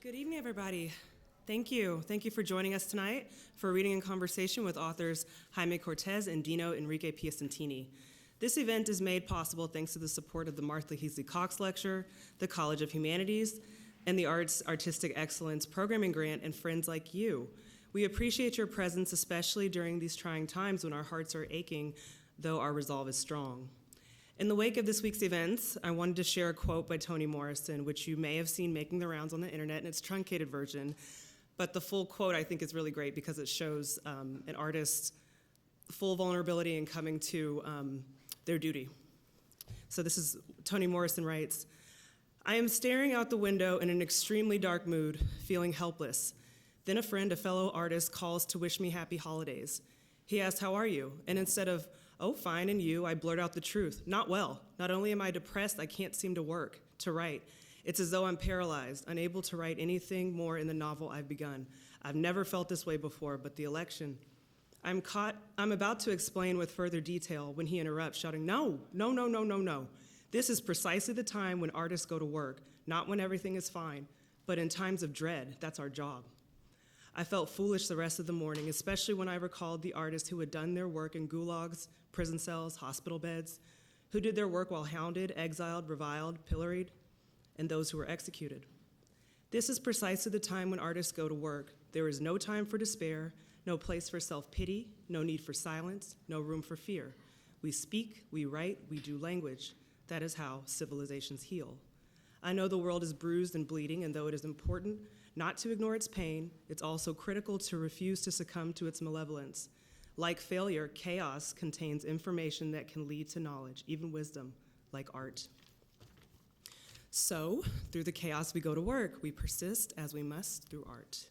Good evening, everybody. Thank you. Thank you for joining us tonight for a reading and conversation with authors Jaime Cortez and Dino Piacentini. This event is made possible thanks to the support of the Martha Heasley Cox Lecture, the College of Humanities, and the Arts Artistic Excellence Programming Grant, and friends like you. We appreciate your presence, especially during these trying times when our hearts are aching, though our resolve is strong. In the wake of this week's events, I wanted to share a quote by Toni Morrison, which you may have seen making the rounds on the internet in its truncated version. But the full quote, I think, is really great because it shows an artist's full vulnerability in coming to their duty. So this is, Toni Morrison writes, "I am staring out the window in an extremely dark mood, feeling helpless. Then a friend, a fellow artist, calls to wish me happy holidays. He asks, 'How are you?' And instead of, 'Oh, fine, and you?' I blurt out the truth. Not well. Not only am I depressed, I can't seem to work, to write. It's as though I'm paralyzed, unable to write anything more in the novel I've begun. I've never felt this way before, but the election. I'm about to explain with further detail when he interrupts, shouting, 'No, no, no, no, no, no. This is precisely the time when artists go to work, not when everything is fine, but in times of dread. That's our job.' I felt foolish the rest of the morning, especially when I recalled the artists who had done their work in gulags, prison cells, hospital beds, who did their work while hounded, exiled, reviled, pilloried, and those who were executed. This is precisely the time when artists go to work. There is no time for despair, no place for self-pity, no need for silence, no room for fear. We speak, we write, we do language. That is how civilizations heal. I know the world is bruised and bleeding, and though it is important not to ignore its pain, it's also critical to refuse to succumb to its malevolence. Like failure, chaos contains information that can lead to knowledge, even wisdom, like art. So, through the chaos we go to work. We persist as we must through art.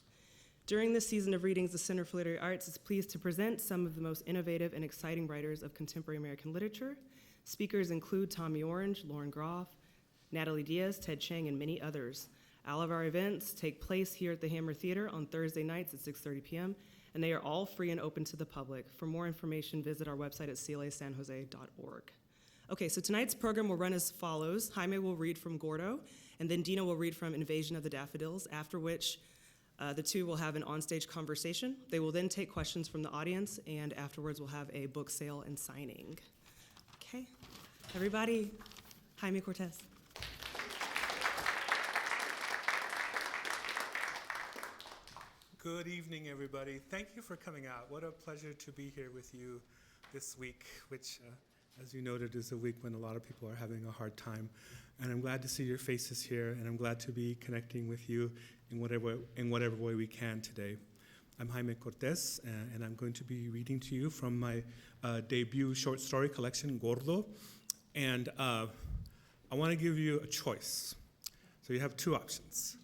During this season of readings, the Center for Literary Arts is pleased to present some of the most innovative and exciting writers of contemporary American literature. Speakers include Tommy Orange, Lauren Groff, Natalie Diaz, Ted Chiang, and many others. All of our events take place here at the Hammer Theater on Thursday nights at 6:30 p.m., and they are all free and open to the public. For more information, visit our website at clasanjose.org. Okay, so tonight's program will run as follows. Jaime will read from Gordo, and then Dino will read from Invasion of the Daffodils, after which the two will have an onstage conversation. They will then take questions from the audience, and afterwards we'll have a book sale and signing. Okay, everybody, Jaime Cortez. Good evening, everybody. Thank you for coming out. What a pleasure to be here with you this week, which, as you noted, is a week when a lot of people are having a hard time. And I'm glad to see your faces here, and I'm glad to be connecting with you in whatever way we can today. I'm Jaime Cortez, and I'm going to be reading to you from my debut short story collection, Gordo. And I want to give you a choice. So you have two options.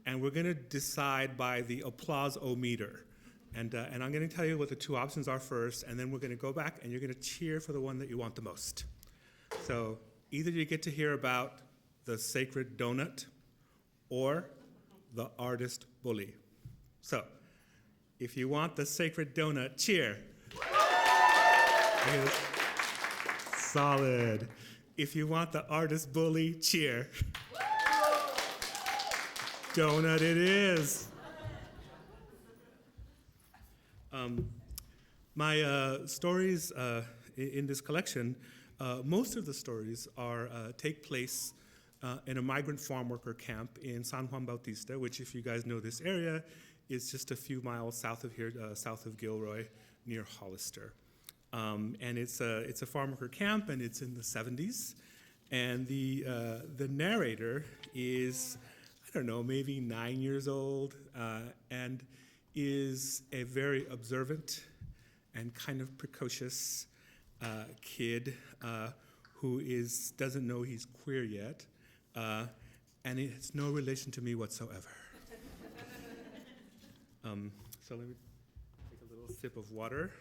And we're going to decide by the applause-o-meter. And I'm going to tell you what the two options are first, and then we're going to go back and you're going to cheer for the one that you want the most. So either you get to hear about the sacred donut or the artist bully. So if you want the sacred donut, cheer. Solid. If you want the artist bully, cheer. Donut it is. My stories in this collection, most of the stories take place in a migrant farm worker camp in San Juan Bautista, which, if you guys know this area, is just a few miles south of here, south of Gilroy, near Hollister. And it's a farm worker camp, and it's in the 70s. And the narrator is, I don't know, maybe 9 years old, and is a very observant and kind of precocious kid who doesn't know he's queer yet, and it has no relation to me whatsoever. So let me take a little sip of water.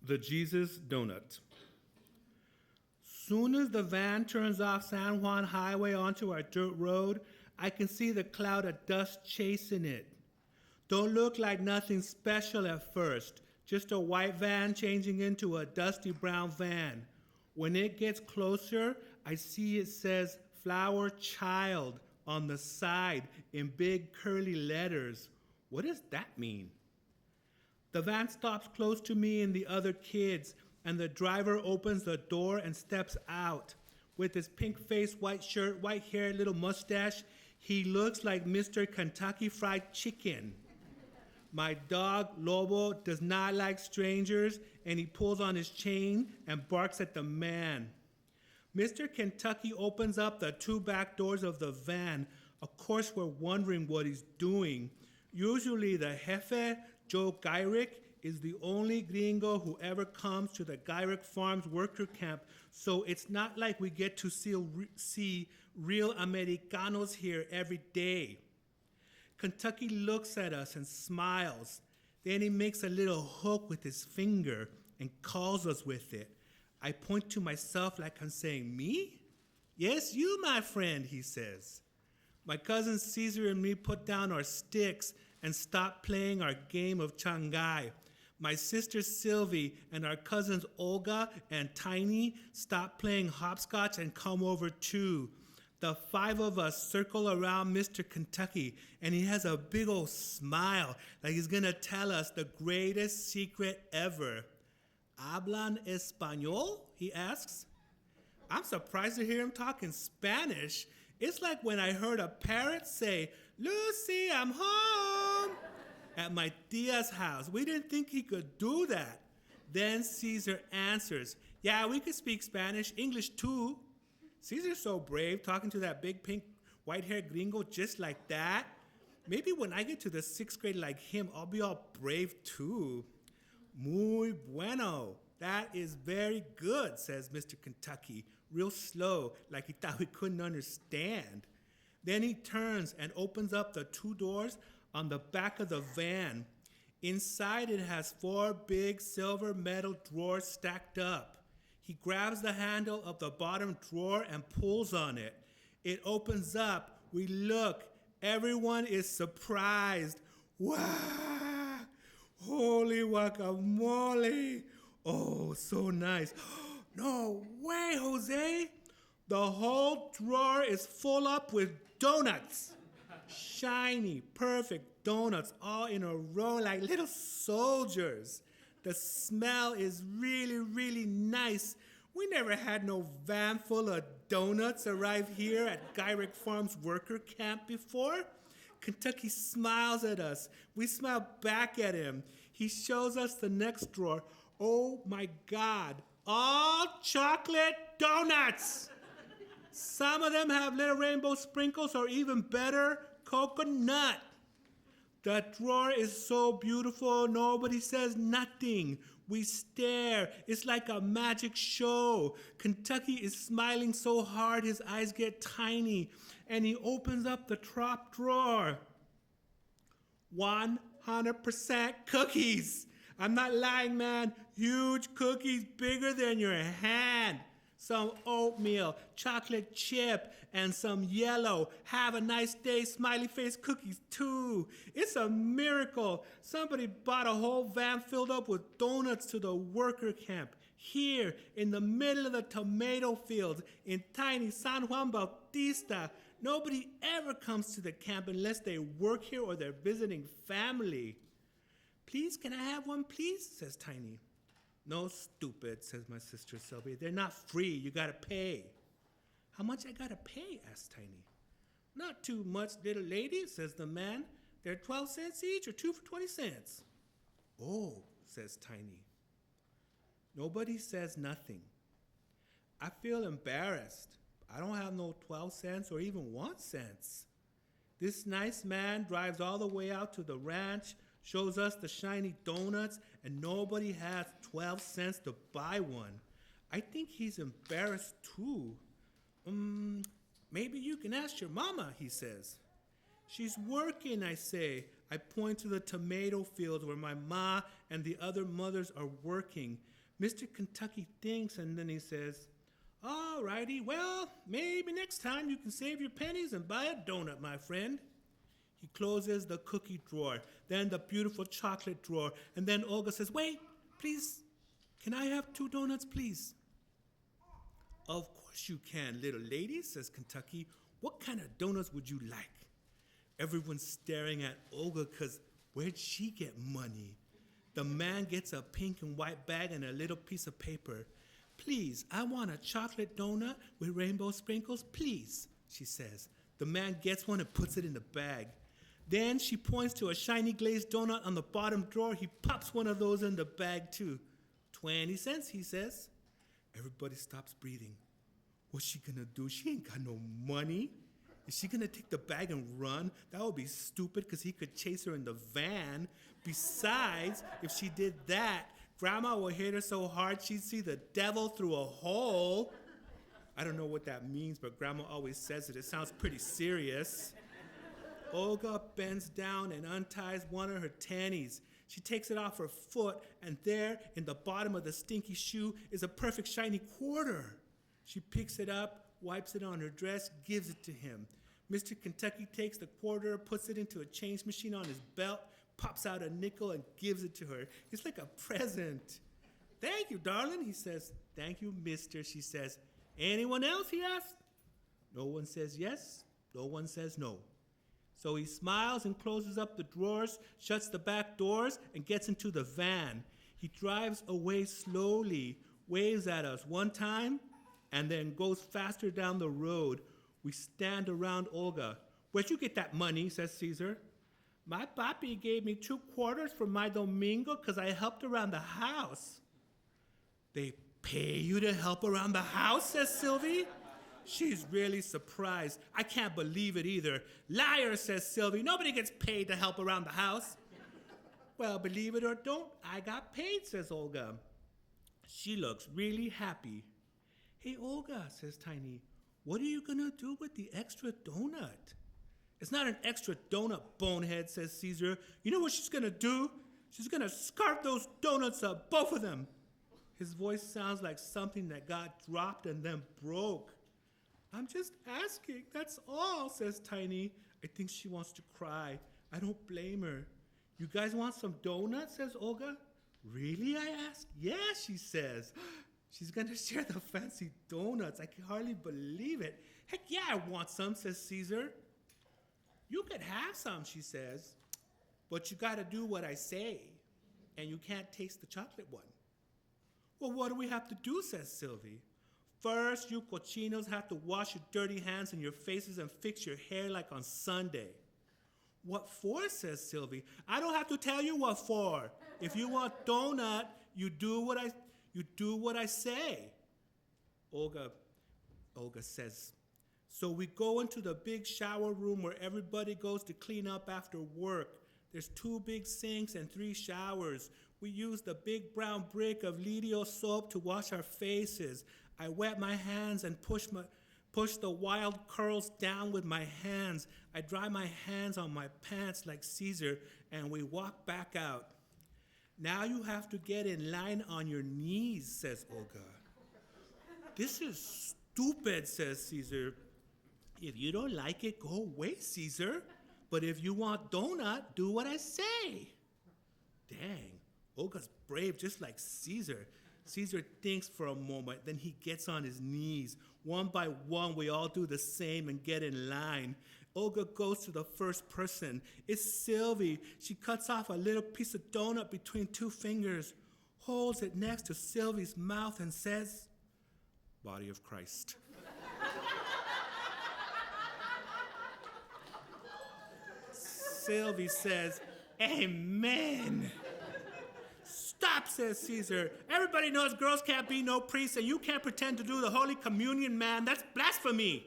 The Jesus Donut. Soon as the van turns off San Juan Highway onto our dirt road, I can see the cloud of dust chasing it. Don't look like nothing special at first, just a white van changing into a dusty brown van. When it gets closer, I see it says Flower Child on the side in big curly letters. What does that mean? The van stops close to me and the other kids, and the driver opens the door and steps out. With his pink face, white shirt, white hair, little mustache, he looks like Mr. Kentucky Fried Chicken. My dog, Lobo, does not like strangers, and he pulls on his chain and barks at the man. Mr. Kentucky opens up the two back doors of the van. Of course, we're wondering what he's doing. Usually the jefe, Joe Gyrick, is the only gringo who ever comes to the Gyrick Farms worker camp, so it's not like we get to see real Americanos here every day. Kentucky looks at us and smiles. Then he makes a little hook with his finger and calls us with it. I point to myself like I'm saying, me? Yes, you, my friend, he says. My cousin Caesar and me put down our sticks and stop playing our game of Changai. My sister Sylvie and our cousins Olga and Tiny stop playing hopscotch and come over too. The five of us circle around Mr. Kentucky, and he has a big old smile like he's gonna tell us the greatest secret ever. ¿Hablan español? He asks. I'm surprised to hear him talk in Spanish. It's like when I heard a parrot say, Lucy, I'm home, at my tia's house. We didn't think he could do that. Then Caesar answers, yeah, we could speak Spanish, English too. Caesar's so brave, talking to that big pink white-haired gringo just like that. Maybe when I get to the 6th grade like him, I'll be all brave too. Muy bueno. That is very good, says Mr. Kentucky, real slow, like he thought we couldn't understand. Then he turns and opens up the two doors on the back of the van. Inside it has 4 big silver metal drawers stacked up. He grabs the handle of the bottom drawer and pulls on it. It opens up. We look. Everyone is surprised. Wow! Holy guacamole! Oh, so nice. No way, Jose! The whole drawer is full up with donuts. Shiny, perfect donuts all in a row like little soldiers. The smell is really, really nice. We never had no van full of donuts arrive here at Gyrick Farms worker camp before. Kentucky smiles at us. We smile back at him. He shows us the next drawer. Oh my God, all chocolate donuts. Some of them have little rainbow sprinkles or even better, coconut. The drawer is so beautiful, nobody says nothing. We stare. It's like a magic show. Kentucky is smiling so hard his eyes get tiny, and he opens up the top drawer. 100% cookies. I'm not lying, man. Huge cookies bigger than your hand. Some oatmeal, chocolate chip, and some yellow. Have a nice day, smiley face cookies too. It's a miracle. Somebody bought a whole van filled up with donuts to the worker camp. Here, in the middle of the tomato fields, in tiny San Juan Bautista. Nobody ever comes to the camp unless they work here or they're visiting family. Please, can I have one, please? Says Tiny. No, stupid, says my sister Sylvia. They're not free. You gotta pay. How much I gotta pay? Asks Tiny. Not too much, little lady, says the man. They're 12 cents each or 2 for 20 cents. Oh, says Tiny. Nobody says nothing. I feel embarrassed. I don't have no 12 cents or even 1 cent. This nice man drives all the way out to the ranch, shows us the shiny donuts, and nobody has 12 cents to buy one. I think he's embarrassed too. Maybe you can ask your mama, he says. She's working, I say. I point to the tomato fields where my ma and the other mothers are working. Mr. Kentucky thinks, and then he says, All righty, well, maybe next time you can save your pennies and buy a donut, my friend. He closes the cookie drawer, then the beautiful chocolate drawer, and then Olga says, wait, please, can I have 2 donuts, please? Of course you can, little lady, says Kentucky. What kind of donuts would you like? Everyone's staring at Olga because where'd she get money? The man gets a pink and white bag and a little piece of paper. Please, I want a chocolate donut with rainbow sprinkles, please, she says. The man gets one and puts it in the bag. Then she points to a shiny glazed donut on the bottom drawer. He pops one of those in the bag too. 20 cents, he says. Everybody stops breathing. What's she gonna do? She ain't got no money. Is she gonna take the bag and run? That would be stupid because he could chase her in the van. Besides, if she did that, Grandma would hit her so hard she'd see the devil through a hole. I don't know what that means, but Grandma always says it. It sounds pretty serious. Olga bends down and unties one of her tannies. She takes it off her foot, and there, in the bottom of the stinky shoe, is a perfect shiny quarter. She picks it up, wipes it on her dress, gives it to him. Mr. Kentucky takes the quarter, puts it into a change machine on his belt, pops out a nickel, and gives it to her. It's like a present. Thank you, darling, he says. Thank you, mister, she says. Anyone else, he asks. No one says yes, no one says no. So he smiles and closes up the drawers, shuts the back doors, and gets into the van. He drives away slowly, waves at us one time, and then goes faster down the road. We stand around Olga. Where'd you get that money, says Caesar. My papi gave me 2 quarters for my domingo because I helped around the house. They pay you to help around the house, says Sylvie. She's really surprised. I can't believe it either. Liar, says Sylvie. Nobody gets paid to help around the house. Well, believe it or don't, I got paid, says Olga. She looks really happy. Hey, Olga, says Tiny, what are you going to do with the extra donut? It's not an extra donut, bonehead, says Caesar. You know what she's going to do? She's going to scarf those donuts up, both of them. His voice sounds like something that got dropped and then broke. I'm just asking, that's all, says Tiny. I think she wants to cry. I don't blame her. You guys want some donuts, says Olga. Really, I ask. Yeah, she says. She's going to share the fancy donuts. I can hardly believe it. Heck yeah, I want some, says Caesar. You could have some, she says, but you got to do what I say, and you can't taste the chocolate one. Well, what do we have to do, says Sylvie. First, you cochinos have to wash your dirty hands and your faces and fix your hair like on Sunday. What for, says Sylvie. I don't have to tell you what for. If you want donut, you do what I say. Olga says. So we go into the big shower room where everybody goes to clean up after work. There's 2 big sinks and 3 showers. We use the big brown brick of Lidio soap to wash our faces. I wet my hands and push the wild curls down with my hands. I dry my hands on my pants like Caesar, and we walk back out. Now you have to get in line on your knees, says Olga. This is stupid, says Caesar. If you don't like it, go away, Caesar. But if you want donut, do what I say. Dang, Olga's brave just like Caesar. Caesar thinks for a moment, then he gets on his knees. One by one, we all do the same and get in line. Olga goes to the first person. It's Sylvie. She cuts off a little piece of donut between 2 fingers, holds it next to Sylvie's mouth and says, Body of Christ. Sylvie says, Amen. Stop, says Caesar. Everybody knows girls can't be no priests, and you can't pretend to do the Holy Communion, man. That's blasphemy.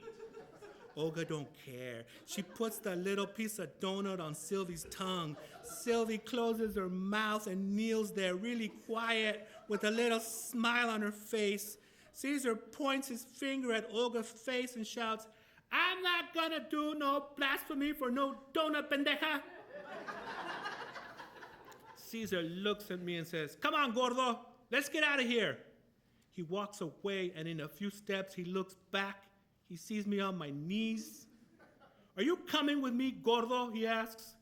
Olga don't care. She puts the little piece of donut on Sylvie's tongue. Sylvie closes her mouth and kneels there really quiet with a little smile on her face. Caesar points his finger at Olga's face and shouts, I'm not gonna do no blasphemy for no donut, pendeja. Caesar looks at me and says, Come on, gordo, let's get out of here. He walks away, and in a few steps, he looks back. He sees me on my knees. "Are you coming with me, gordo?" he asks.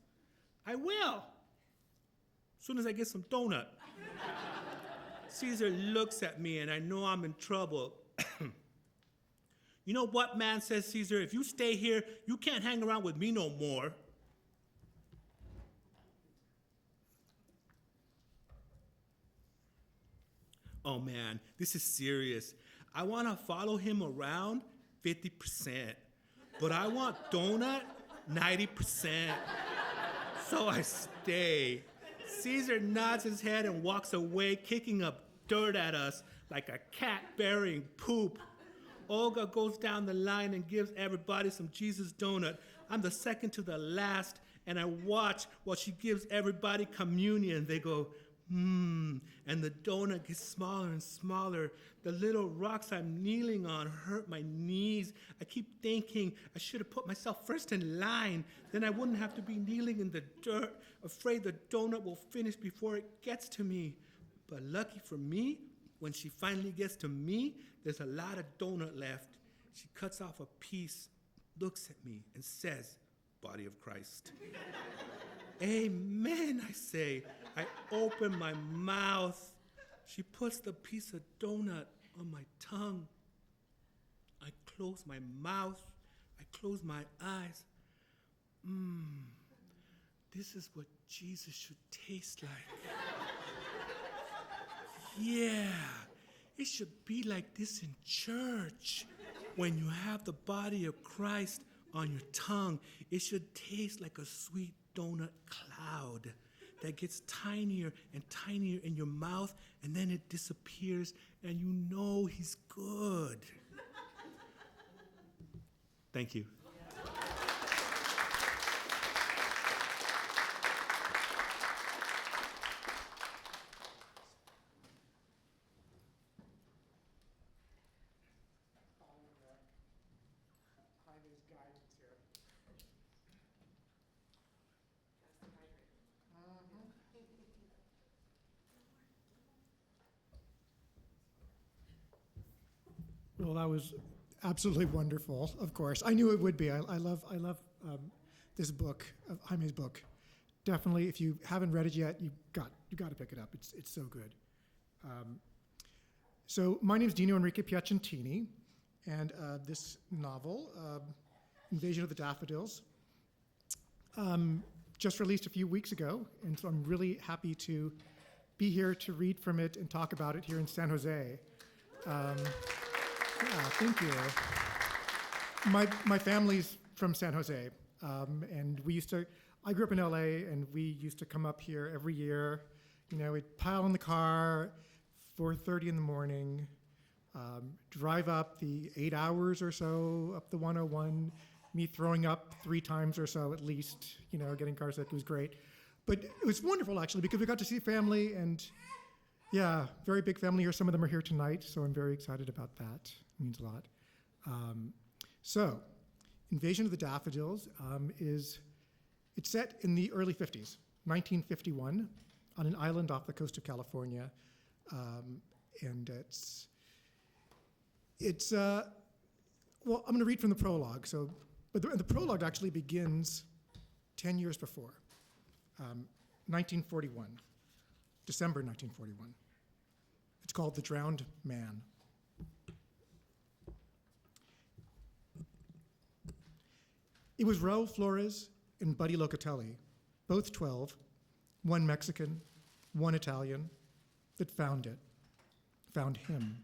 "I will, as soon as I get some donut." Caesar looks at me, and I know I'm in trouble. "You know what, man," says Caesar, "if you stay here, you can't hang around with me no more." Oh man, this is serious. I want to follow him around 50%, but I want donut 90%. So I stay. Caesar nods his head and walks away, kicking up dirt at us like a cat burying poop. Olga goes down the line and gives everybody some Jesus donut. I'm the second to the last, and I watch while she gives everybody communion. They go, and the donut gets smaller and smaller. The little rocks I'm kneeling on hurt my knees. I keep thinking I should have put myself first in line. Then I wouldn't have to be kneeling in the dirt, afraid the donut will finish before it gets to me. But lucky for me, when she finally gets to me, there's a lot of donut left. She cuts off a piece, looks at me, and says, "Body of Christ." "Amen," I say. I open my mouth. She puts the piece of donut on my tongue. I close my mouth. I close my eyes. This is what Jesus should taste like. Yeah, it should be like this in church. When you have the body of Christ on your tongue, it should taste like a sweet donut cloud that gets tinier and tinier in your mouth, and then it disappears, and you know he's good. Thank you. Jaime's guidance here. Well, that was absolutely wonderful. Of course, I knew it would be. I love this book, Jaime's book. Definitely, if you haven't read it yet, you got to pick it up. It's so good. So my name is Dino Enrique Piacentini, and this novel, Invasion of the Daffodils, just released a few weeks ago, and so I'm really happy to be here to read from it and talk about it here in San Jose. Yeah, thank you. My family's from San Jose, and I grew up in LA, and we used to come up here every year. You know, we'd pile in the car, 4:30 in the morning, drive up the 8 hours or so up the 101, me throwing up 3 times or so at least, you know, getting car sick. It was great. But it was wonderful, actually, because we got to see family, and yeah, very big family here. Some of them are here tonight, so I'm very excited about that. It means a lot. So, Invasion of the Daffodils it's set in the early 50s, 1951, on an island off the coast of California, and well, I'm going to read from the prologue. So, but the prologue actually begins 10 years before, 1941, December 1941. It's called The Drowned Man. It was Raul Flores and Buddy Locatelli, both 12, one Mexican, one Italian, that found him,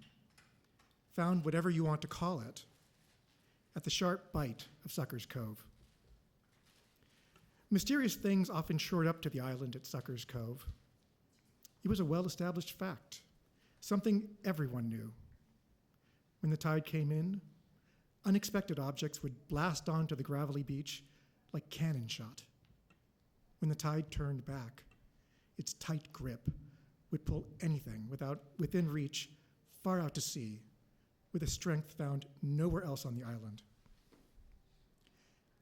found whatever you want to call it, at the sharp bite of Sucker's Cove. Mysterious things often shored up to the island at Sucker's Cove. It was a well-established fact, something everyone knew. When the tide came in, unexpected objects would blast onto the gravelly beach like cannon shot. When the tide turned back, its tight grip would pull anything within reach far out to sea with a strength found nowhere else on the island.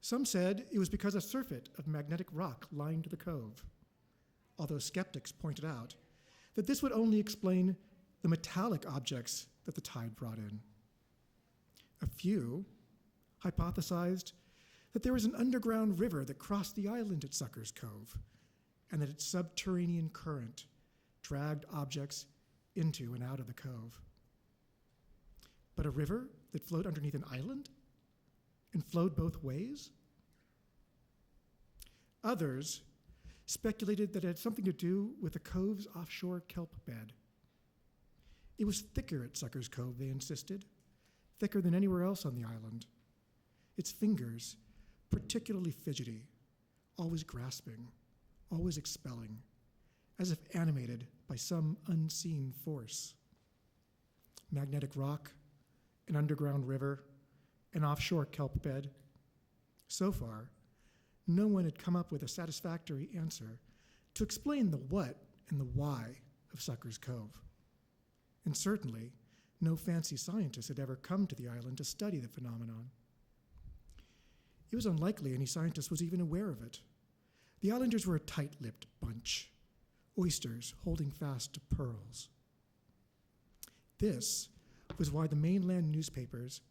Some said it was because a surfeit of magnetic rock lined the cove, although skeptics pointed out that this would only explain the metallic objects that the tide brought in. A few hypothesized that there was an underground river that crossed the island at Sucker's Cove, and that its subterranean current dragged objects into and out of the cove. But a river that flowed underneath an island and flowed both ways? Others speculated that it had something to do with the cove's offshore kelp bed. It was thicker at Sucker's Cove, they insisted, thicker than anywhere else on the island. Its fingers particularly fidgety, always grasping, always expelling, as if animated by some unseen force. Magnetic rock, an underground river, an offshore kelp bed. So far, no one had come up with a satisfactory answer to explain the what and the why of Sucker's Cove. And certainly, no fancy scientist had ever come to the island to study the phenomenon. It was unlikely any scientist was even aware of it. The islanders were a tight-lipped bunch, oysters holding fast to pearls. This was why the mainland newspapers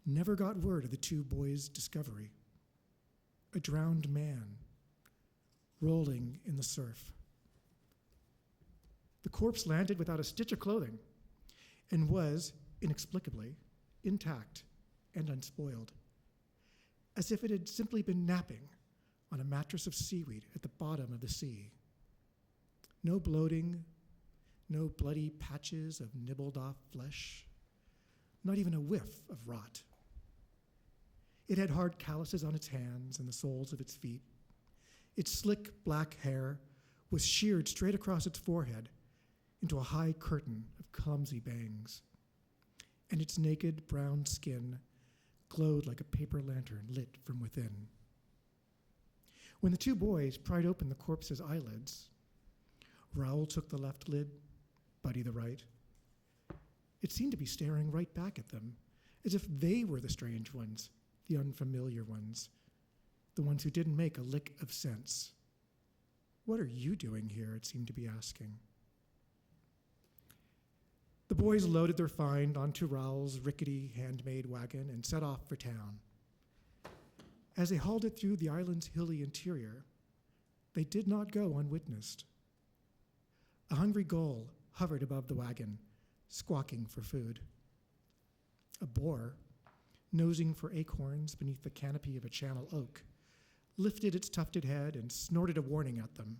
never got word of the two boys' discovery. A drowned man, rolling in the surf. The corpse landed without a stitch of clothing and was, inexplicably, intact and unspoiled, as if it had simply been napping on a mattress of seaweed at the bottom of the sea. No bloating, no bloody patches of nibbled-off flesh, not even a whiff of rot. It had hard calluses on its hands and the soles of its feet. Its slick black hair was sheared straight across its forehead into a high curtain of clumsy bangs, and its naked brown skin glowed like a paper lantern lit from within. When the two boys pried open the corpse's eyelids, Raoul took the left lid, Buddy the right. It seemed to be staring right back at them, as if they were the strange ones, the unfamiliar ones, the ones who didn't make a lick of sense. What are you doing here? It seemed to be asking. The boys loaded their find onto Raoul's rickety handmade wagon and set off for town. As they hauled it through the island's hilly interior, they did not go unwitnessed. A hungry gull hovered above the wagon, squawking for food. A boar, nosing for acorns beneath the canopy of a channel oak, lifted its tufted head and snorted a warning at them.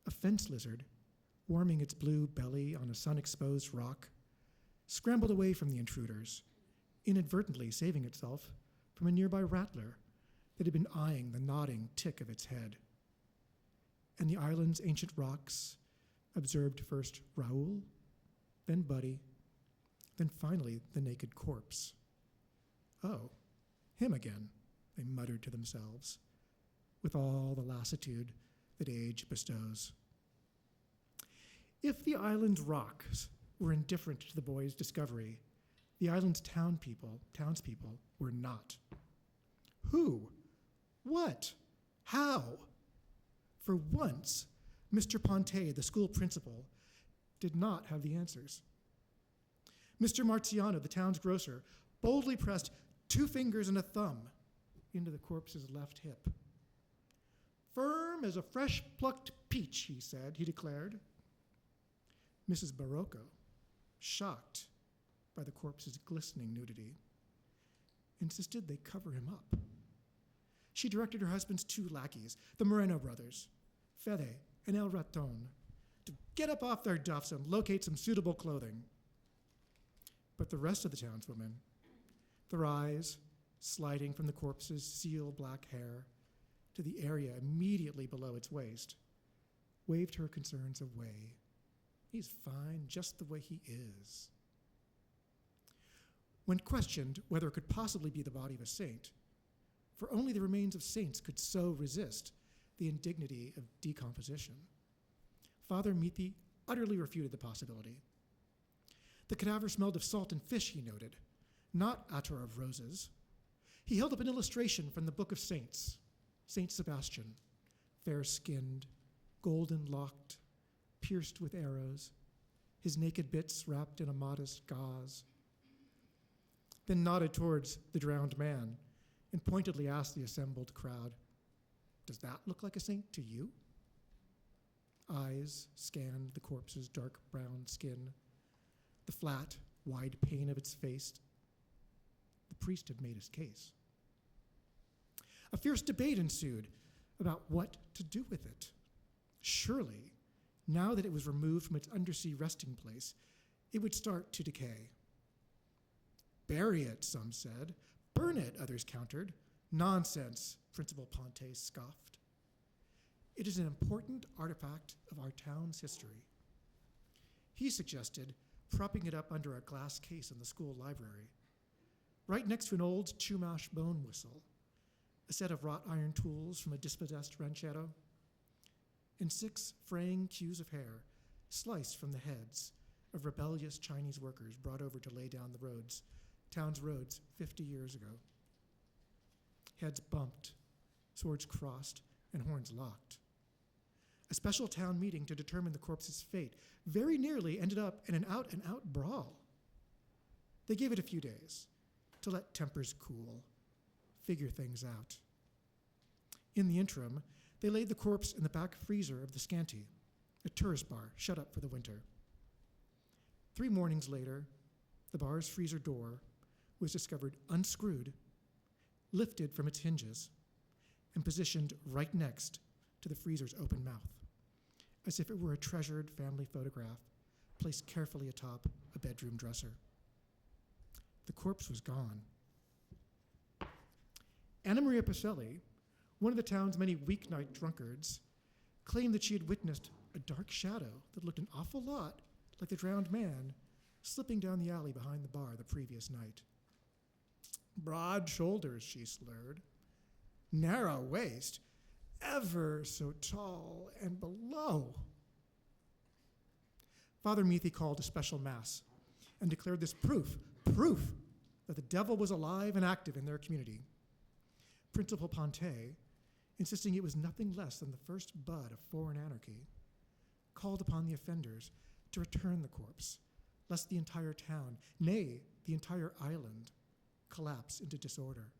A fence lizard, warming its blue belly on a sun-exposed rock, scrambled away from the intruders, inadvertently saving itself from a nearby rattler that had been eyeing the nodding tick of its head. And the island's ancient rocks observed first Raoul, then Buddy, then finally the naked corpse. Oh, him again, they muttered to themselves, with all the lassitude that age bestows. If the island's rocks were indifferent to the boys' discovery, the island's townspeople were not. Who? What? How? For once, Mr. Ponte, the school principal, did not have the answers. Mr. Marziano, the town's grocer, boldly pressed 2 fingers and a thumb into the corpse's left hip. Firm as a fresh-plucked peach, he declared. Mrs. Barocco, shocked by the corpse's glistening nudity, insisted they cover him up. She directed her husband's 2 lackeys, the Moreno brothers, Fede and El Raton, to get up off their duffs and locate some suitable clothing. But the rest of the townswomen, their eyes sliding from the corpse's seal black hair to the area immediately below its waist, waved her concerns away. He's fine just the way he is. When questioned whether it could possibly be the body of a saint, for only the remains of saints could so resist the indignity of decomposition, Father Mithi utterly refuted the possibility. The cadaver smelled of salt and fish, he noted, not attar of roses. He held up an illustration from the Book of Saints, Saint Sebastian, fair-skinned, golden-locked, pierced with arrows, his naked bits wrapped in a modest gauze. Then nodded towards the drowned man and pointedly asked the assembled crowd, "Does that look like a saint to you?" Eyes scanned the corpse's dark brown skin, the flat, wide pane of its face. The priest had made his case. A fierce debate ensued about what to do with it. Surely, now that it was removed from its undersea resting place, it would start to decay. Bury it, some said. Burn it, others countered. Nonsense, Principal Ponte scoffed. It is an important artifact of our town's history. He suggested propping it up under a glass case in the school library, right next to an old Chumash bone whistle, a set of wrought iron tools from a dispossessed ranchero, and 6 fraying cues of hair sliced from the heads of rebellious Chinese workers brought over to lay down the roads, town's roads 50 years ago. Heads bumped, swords crossed, and horns locked. A special town meeting to determine the corpse's fate very nearly ended up in an out-and-out brawl. They gave it a few days to let tempers cool, figure things out. In the interim, they laid the corpse in the back freezer of the Scanty, a tourist bar shut up for the winter. 3 mornings later, the bar's freezer door was discovered unscrewed, lifted from its hinges, and positioned right next to the freezer's open mouth, as if it were a treasured family photograph placed carefully atop a bedroom dresser. The corpse was gone. Anna Maria Pacelli, one of the town's many weeknight drunkards, claimed that she had witnessed a dark shadow that looked an awful lot like the drowned man slipping down the alley behind the bar the previous night. Broad shoulders, she slurred. Narrow waist, ever so tall and below. Father Meathy called a special mass and declared this proof that the devil was alive and active in their community. Principal Ponte, insisting it was nothing less than the first bud of foreign anarchy, called upon the offenders to return the corpse, lest the entire town, nay, the entire island, collapse into disorder.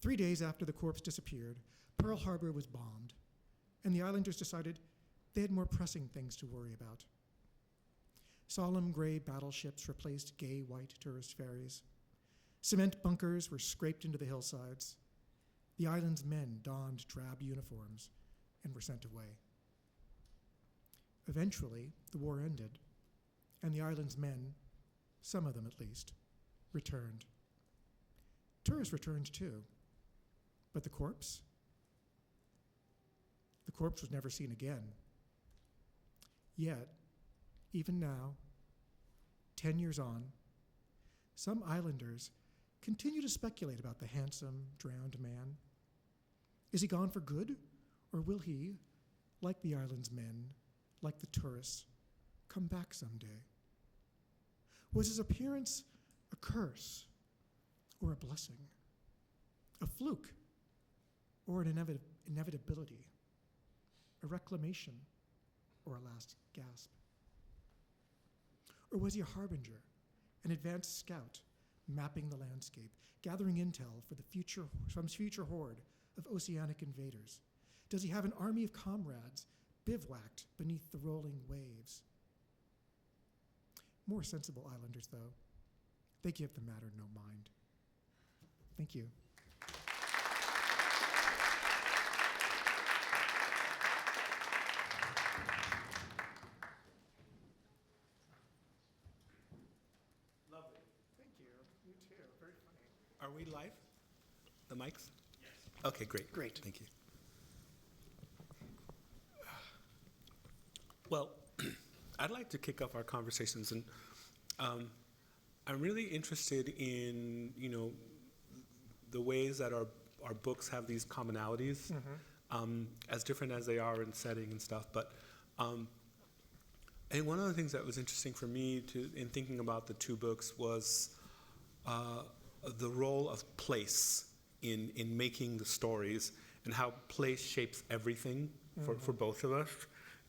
3 days after the corpse disappeared, Pearl Harbor was bombed, and the islanders decided they had more pressing things to worry about. Solemn gray battleships replaced gay white tourist ferries. Cement bunkers were scraped into the hillsides. The island's men donned drab uniforms and were sent away. Eventually, the war ended, and the island's men, some of them at least, returned. Tourists returned too, but the corpse? The corpse was never seen again. Yet, even now, 10 years on, some islanders continue to speculate about the handsome, drowned man. Is he gone for good, or will he, like the island's men, like the tourists, come back someday? Was his appearance a curse or a blessing? A fluke or an inevitability? A reclamation or a last gasp? Or was he a harbinger, an advanced scout, mapping the landscape, gathering intel for some future horde of oceanic invaders? Does he have an army of comrades bivouacked beneath the rolling waves? More sensible islanders, though, they give the matter no mind. Thank you. Lovely. Thank you. You too. Very funny. Are we live? The mics? Yes. Okay, great. Great. Thank you. Well, I'd like to kick off our conversations, and I'm really interested in, the ways that our books have these commonalities, as different as they are in setting and stuff. But and one of the things that was interesting for me in thinking about the 2 books was the role of place in making the stories, and how place shapes everything for both of us.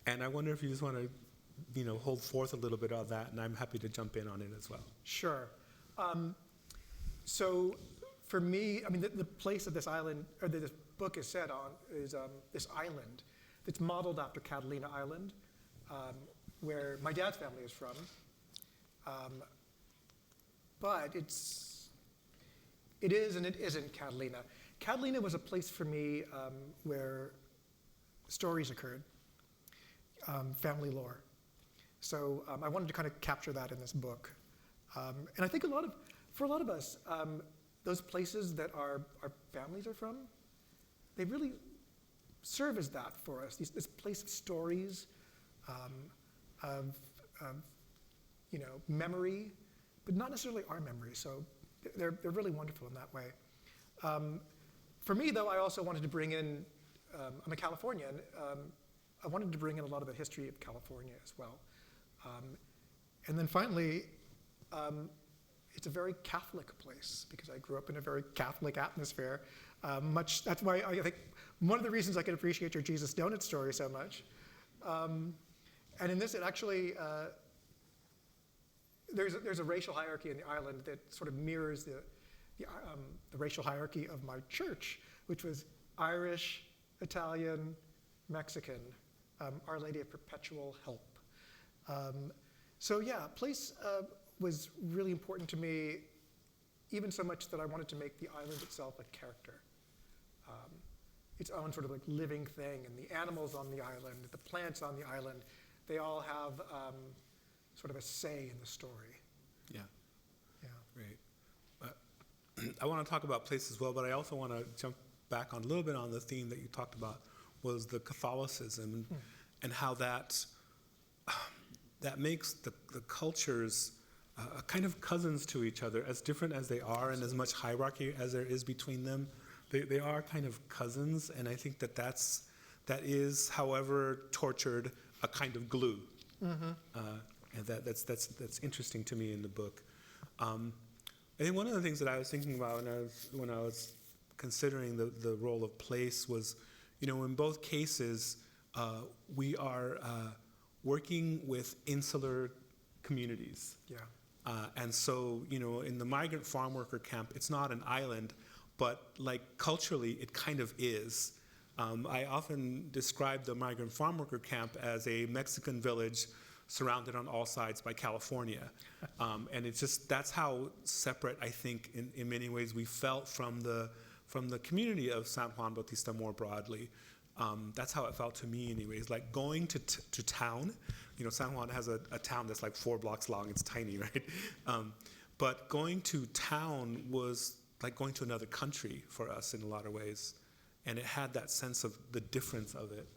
And I wonder if you just want to hold forth a little bit of that, and I'm happy to jump in on it as well. Sure. So for me, I mean, the place that this island, or that this book is set on, is this island that's modeled after Catalina Island, where my dad's family is from. But it is and it isn't Catalina. Catalina was a place for me where stories occurred, family lore. So I wanted to kind of capture that in this book. And I think for a lot of us, those places that our families are from, they really serve as that for us. This place of stories, of memory, but not necessarily our memory. So they're really wonderful in that way. For me, though, I also wanted to bring in, I'm a Californian, I wanted to bring in a lot of the history of California as well. And then finally, it's a very Catholic place because I grew up in a very Catholic atmosphere. That's why I think one of the reasons I can appreciate your Jesus Donut story so much. And in this, it actually, there's a racial hierarchy in the island that sort of mirrors the racial hierarchy of my church, which was Irish, Italian, Mexican, Our Lady of Perpetual Help. So yeah, place was really important to me, even so much that I wanted to make the island itself a character, its own sort of like living thing. And the animals on the island, the plants on the island, they all have sort of a say in the story. Yeah. Yeah. Great. I want to talk about place as well, but I also want to jump back on a little bit on the theme that you talked about, was the Catholicism and how that makes the cultures kind of cousins to each other, as different as they are and as much hierarchy as there is between them. They are kind of cousins, and I think that is, however tortured, a kind of glue. And that's interesting to me in the book. I think one of the things that I was thinking about when I was considering the role of place was, in both cases, we are working with insular communities. Yeah. And so, in the migrant farm worker camp, it's not an island, but like culturally, it kind of is. I often describe the migrant farm worker camp as a Mexican village surrounded on all sides by California. And it's just, that's how separate, I think, in many ways we felt from the community of San Juan Bautista more broadly. That's how it felt to me anyways. Like going to town, San Juan has a town that's like 4 blocks long, it's tiny, right? But going to town was like going to another country for us in a lot of ways. And it had that sense of the difference of it.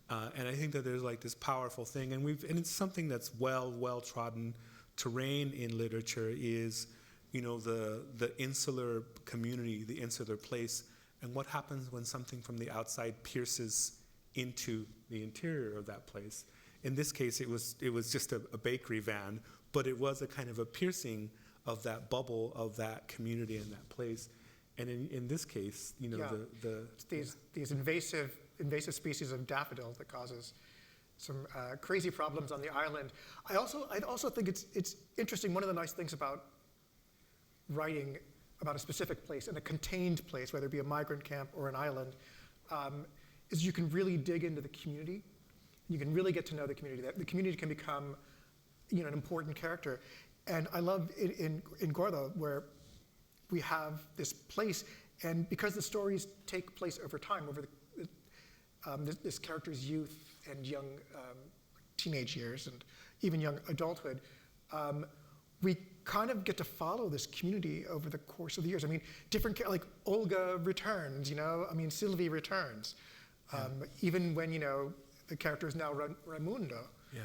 And I think that there's like this powerful thing, and it's something that's well-trodden terrain in literature is, the insular community, the insular place, and what happens when something from the outside pierces into the interior of that place. In this case, it was just a bakery van, but it was a kind of a piercing of that bubble of that community and that place. And in this case, it's these invasive species of daffodils that causes some crazy problems on the island. I also think it's interesting. One of the nice things about writing about a specific place and a contained place, whether it be a migrant camp or an island, is you can really dig into the community. You can really get to know the community. The community can become, an important character. And I love in Gordo where we have this place, and because the stories take place over time, over this character's youth and young teenage years and even young adulthood, we kind of get to follow this community over the course of the years. I mean, like Olga returns, Sylvie returns, even when, the character is now Raimundo. Yeah.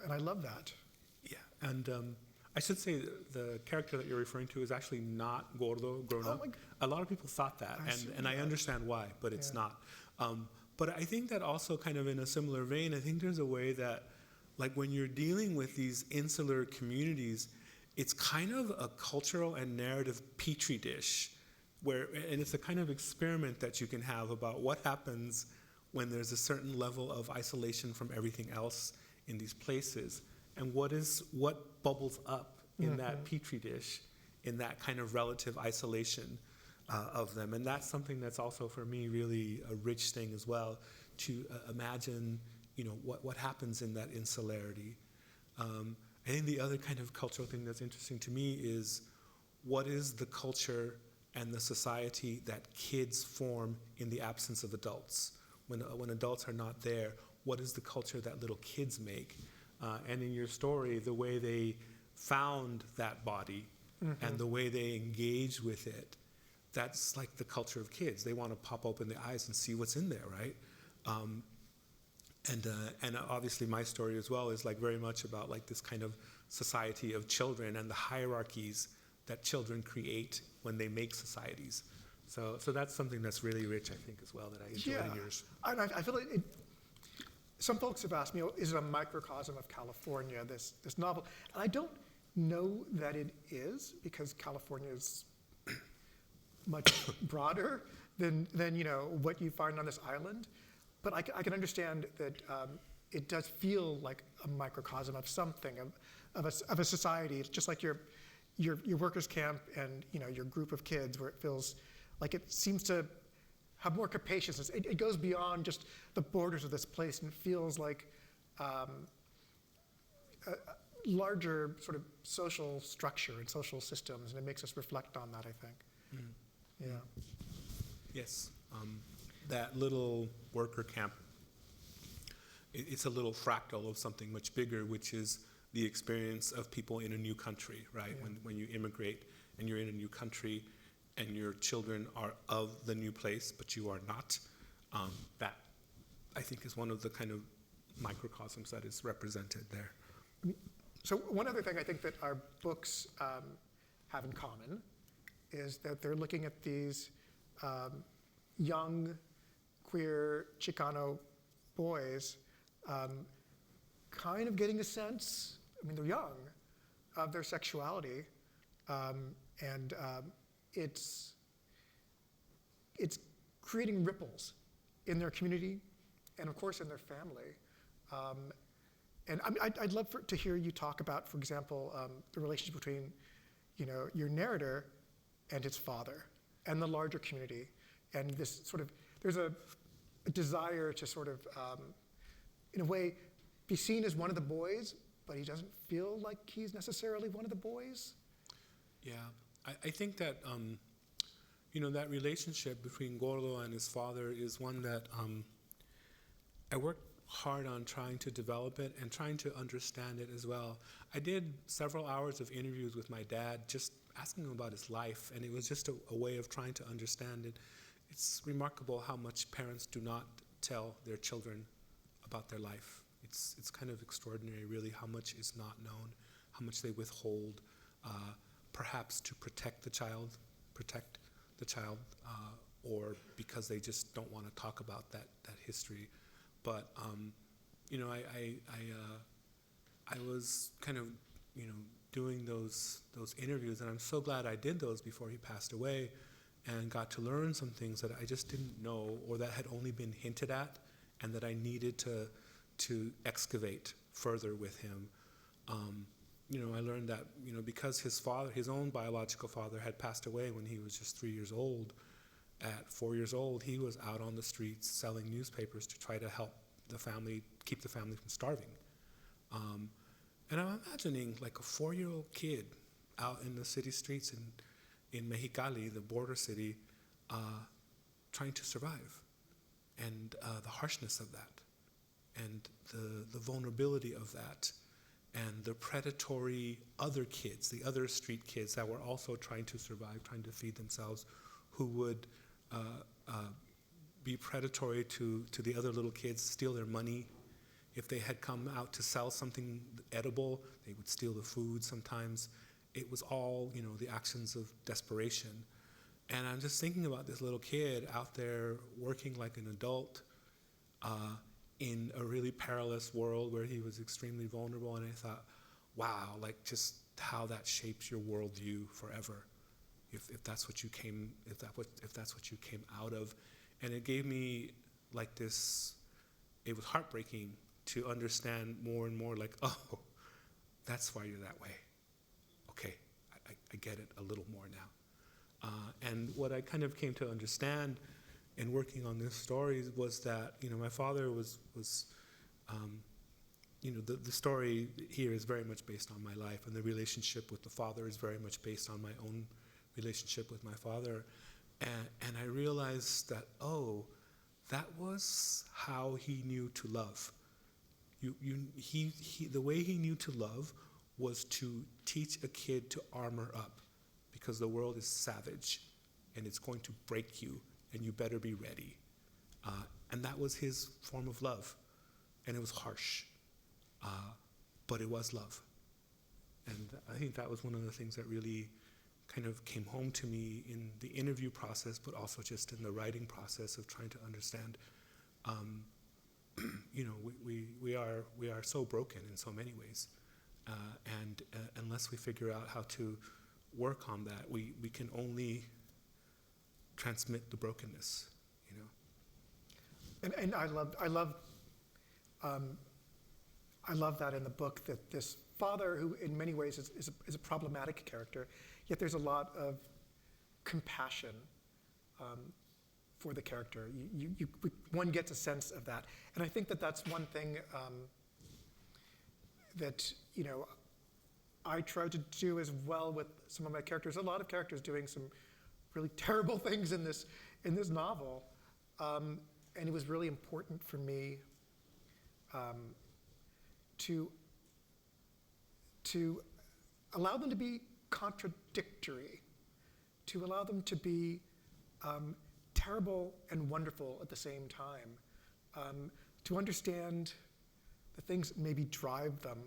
And I love that. Yeah, and I should say the character that you're referring to is actually not Gordo, grown up. A lot of people thought that, and I understand why, but it's not. But I think that also kind of in a similar vein, I think there's a way that, like when you're dealing with these insular communities, it's kind of a cultural and narrative petri dish, and it's a kind of experiment that you can have about what happens when there's a certain level of isolation from everything else in these places, and what bubbles up in that petri dish, in that kind of relative isolation of them. And that's something that's also for me really a rich thing as well, to imagine, what happens in that insularity. I think the other kind of cultural thing that's interesting to me is what is the culture and the society that kids form in the absence of adults. When adults are not there, what is the culture that little kids make? And in your story, the way they found that body and the way they engage with it, that's like the culture of kids. They want to pop open their eyes and see what's in there, right? And obviously my story as well is like very much about like this kind of society of children and the hierarchies that children create when they make societies. So that's something that's really rich, I think, as well, that I enjoy in yours. I feel like some folks have asked me, is it a microcosm of California, this novel? And I don't know that it is, because California is much broader than what you find on this island. But I can understand that it does feel like a microcosm of something, of a society. It's just like your workers' camp and your group of kids, where it feels like it seems to have more capaciousness. It goes beyond just the borders of this place, and it feels like a larger sort of social structure and social systems, and it makes us reflect on that, I think. Yeah. Yes. That little worker camp, it's a little fractal of something much bigger, which is the experience of people in a new country, right? Yeah. When you immigrate and you're in a new country and your children are of the new place, but you are not, that I think is one of the kind of microcosms that is represented there. So one other thing I think that our books have in common is that they're looking at these young, queer Chicano boys kind of getting a sense, they're young, of their sexuality, and it's creating ripples in their community and, of course, in their family. And I'd love to hear you talk about, for example, the relationship between your narrator and his father and the larger community, and this sort of, there's a desire to sort of, in a way, be seen as one of the boys, but he doesn't feel like he's necessarily one of the boys. Yeah, I think that, that relationship between Gordo and his father is one that I worked hard on trying to develop it and trying to understand it as well. I did several hours of interviews with my dad, just asking him about his life, and it was just a way of trying to understand it. It's remarkable how much parents do not tell their children about their life. It's kind of extraordinary, really, how much is not known, how much they withhold, perhaps to protect the child, or because they just don't want to talk about that history. But I was kind of doing those interviews, and I'm so glad I did those before he passed away, and got to learn some things that I just didn't know, or that had only been hinted at, and that I needed to excavate further with him. I learned that because his father, his own biological father, had passed away when he was just 3 years old. At 4 years old, he was out on the streets selling newspapers to try to help the family, keep the family from starving. And I'm imagining like a 4-year-old kid out in the city streets in Mexicali, the border city, trying to survive, and the harshness of that, and the vulnerability of that, and the predatory other kids, the other street kids that were also trying to survive, trying to feed themselves, who would be predatory to the other little kids, steal their money. If they had come out to sell something edible, they would steal the food sometimes. It was all, the actions of desperation. And I'm just thinking about this little kid out there working like an adult in a really perilous world where he was extremely vulnerable. And I thought, wow, like just how that shapes your worldview forever, if that's what you came out of. And it gave me like this. It was heartbreaking to understand more and more, like, oh, that's why you're that way. Okay, I get it a little more now. And what I kind of came to understand in working on this story was that, my father was the story here is very much based on my life, and the relationship with the father is very much based on my own relationship with my father. And I realized that, that was how he knew to love. The way he knew to love was to teach a kid to armor up, because the world is savage and it's going to break you, and you better be ready. And that was his form of love. And it was harsh, but it was love. And I think that was one of the things that really kind of came home to me in the interview process, but also just in the writing process of trying to understand, we are so broken in so many ways. And unless we figure out how to work on that, we can only transmit the brokenness, And I love that in the book, that this father, who in many ways is a problematic character, yet there's a lot of compassion for the character. One gets a sense of that. And I think that that's one thing that, I try to do as well with some of my characters. A lot of characters doing some really terrible things in this novel. And it was really important for me to allow them to be contradictory, to allow them to be terrible and wonderful at the same time, to understand the things that maybe drive them.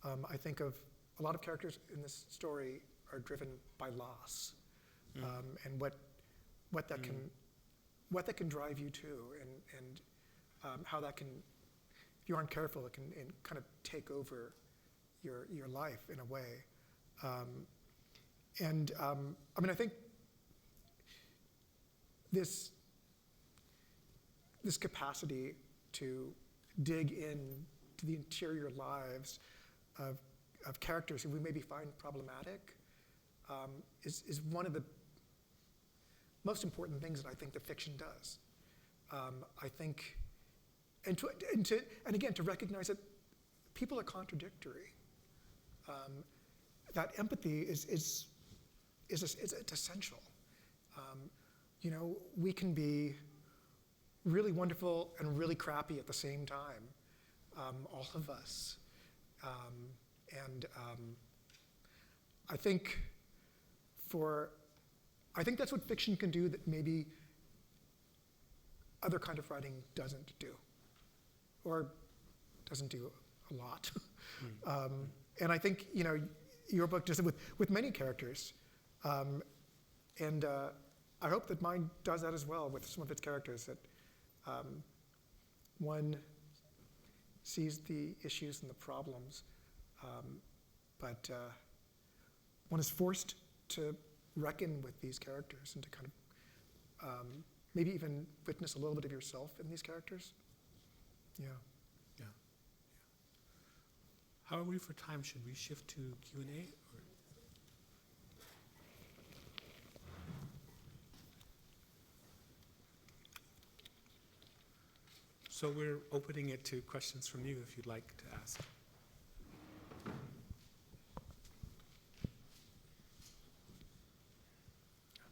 I think of a lot of characters in this story are driven by loss, and what that can drive you to, and how that can, if you aren't careful, it can kind of take over your life in a way. I think this capacity to dig in to the interior lives of characters who we maybe find problematic is one of the most important things that I think that fiction does. I think, and again, to recognize that people are contradictory. That empathy is essential. We can be really wonderful and really crappy at the same time, all of us. I think that's what fiction can do that maybe other kind of writing doesn't do, or doesn't do a lot. And I think your book does it with many characters, and I hope that mine does that as well with some of its characters. That one sees the issues and the problems, but one is forced to reckon with these characters and to kind of maybe even witness a little bit of yourself in these characters. Yeah. How are we for time? Should we shift to Q&A? So we're opening it to questions from you if you'd like to ask.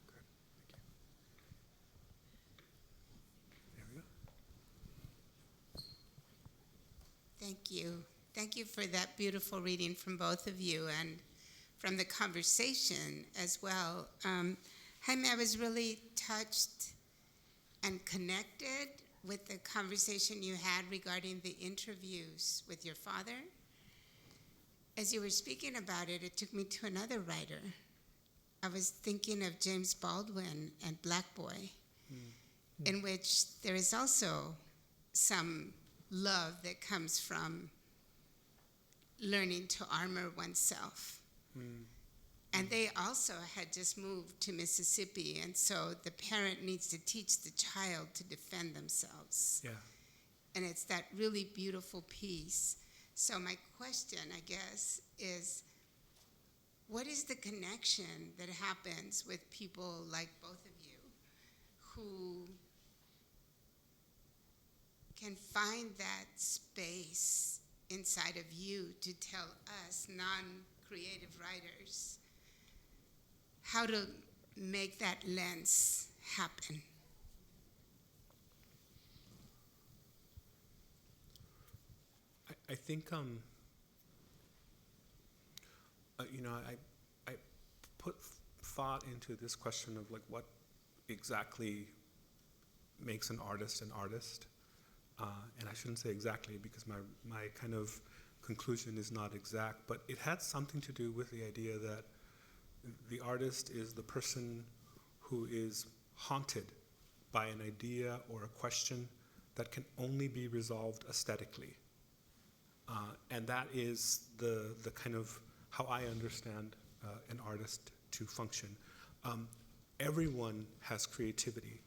Good. There we go. Thank you. Thank you for that beautiful reading from both of you and from the conversation as well. Jaime, I was really touched and connected with the conversation you had regarding the interviews with your father. As you were speaking about it, it took me to another writer. I was thinking of James Baldwin and Black Boy, in which there is also some love that comes from learning to armor oneself. And they also had just moved to Mississippi, and so the parent needs to teach the child to defend themselves. Yeah. and it's that really beautiful piece. So my question, I guess, is what is the connection that happens with people like both of you who can find that space inside of you to tell us non-creative writers how to make that lens happen? I think, you know, I put thought into this question of like what exactly makes an artist an artist. And I shouldn't say exactly because my kind of conclusion is not exact, but it had something to do with the idea that the artist is the person who is haunted by an idea or a question that can only be resolved aesthetically. And that is the kind of how I understand an artist to function. Everyone has creativity.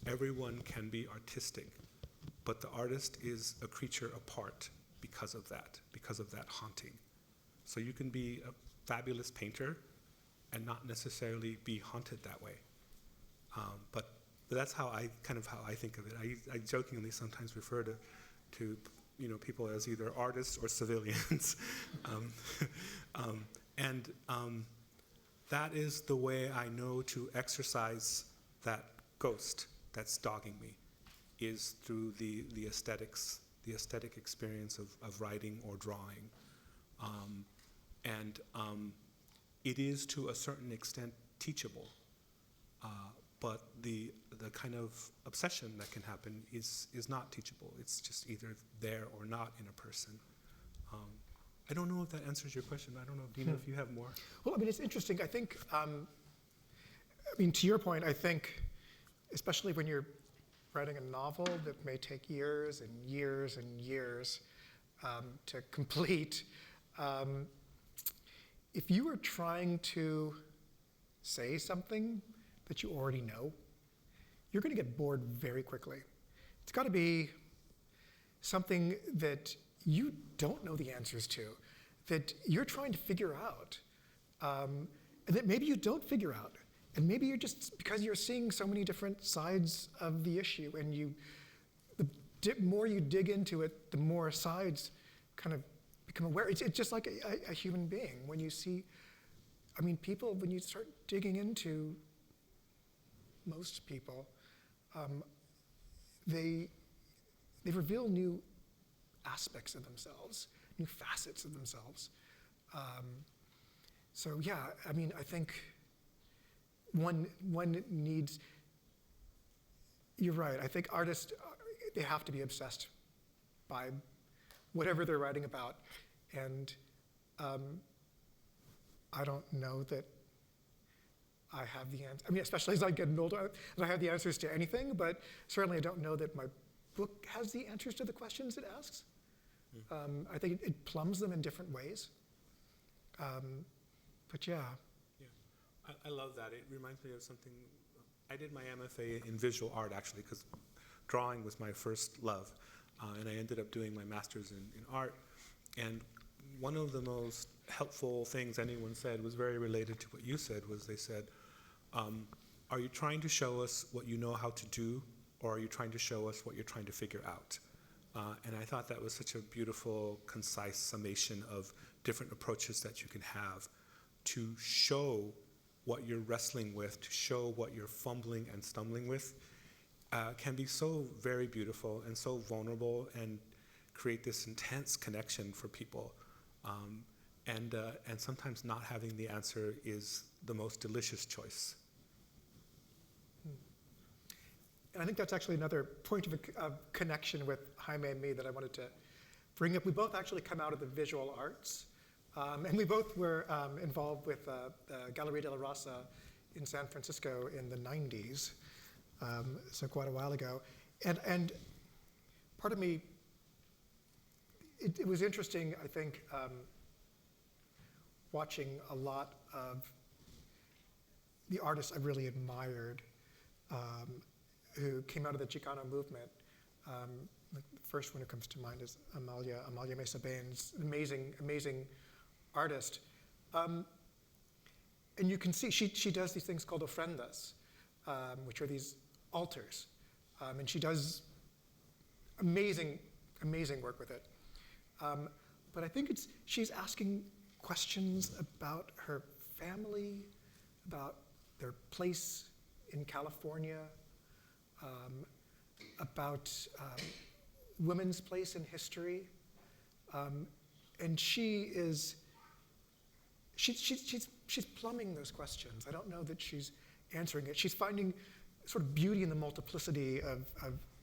Everyone can be artistic. But the artist is a creature apart because of that haunting. So you can be a fabulous painter and not necessarily be haunted that way. But that's how I think of it. I jokingly sometimes refer to you know, people as either artists or civilians. That is the way I know to exercise that ghost that's dogging me, is through the aesthetics, the aesthetic experience of writing or drawing. It is to a certain extent teachable, but the kind of obsession that can happen is not teachable. It's just either there or not in a person. I don't know if that answers your question. I don't know, Dino, if you have more. Well, I mean, it's interesting. I think, I mean, to your point, I think, especially when you're writing a novel that may take years and years and years to complete, if you are trying to say something that you already know, you're going to get bored very quickly. It's got to be something that you don't know the answers to, that you're trying to figure out, and that maybe you don't figure out. And maybe you're just, because you're seeing so many different sides of the issue, and the more you dig into it, the more sides kind of become aware. It's just like a human being. When you see, I mean, people, when you start digging into most people, they reveal new aspects of themselves, new facets of themselves. So yeah, I mean, I think one needs, you're right, I think artists, they have to be obsessed by whatever they're writing about. And I don't know that I have the answer. I mean, especially as I get older, I have the answers to anything, but certainly I don't know that my book has the answers to the questions it asks. I think it plumbs them in different ways. But yeah. Yeah, I love that. It reminds me of something. I did my MFA in visual art, actually, because drawing was my first love. And I ended up doing my master's in art. And one of the most helpful things anyone said was very related to what you said, was they said, are you trying to show us what you know how to do, or are you trying to show us what you're trying to figure out? And I thought that was such a beautiful, concise summation of different approaches that you can have to show what you're wrestling with, to show what you're fumbling and stumbling with, can be so very beautiful and so vulnerable and create this intense connection for people. And sometimes not having the answer is the most delicious choice. And I think that's actually another point of connection with Jaime and me that I wanted to bring up. We both actually come out of the visual arts, and we both were involved with Galleria de la Raza in San Francisco in the 90s, so quite a while ago. And part of me, it was interesting, I think, watching a lot of the artists I really admired who came out of the Chicano movement, the first one who comes to mind is Amalia Mesa Baines, amazing artist. And you can see she does these things called ofrendas, which are these altars. And she does amazing work with it. But I think she's asking questions about her family, about their place in California, about women's place in history. And she's plumbing those questions. I don't know that she's answering it. She's finding sort of beauty in the multiplicity of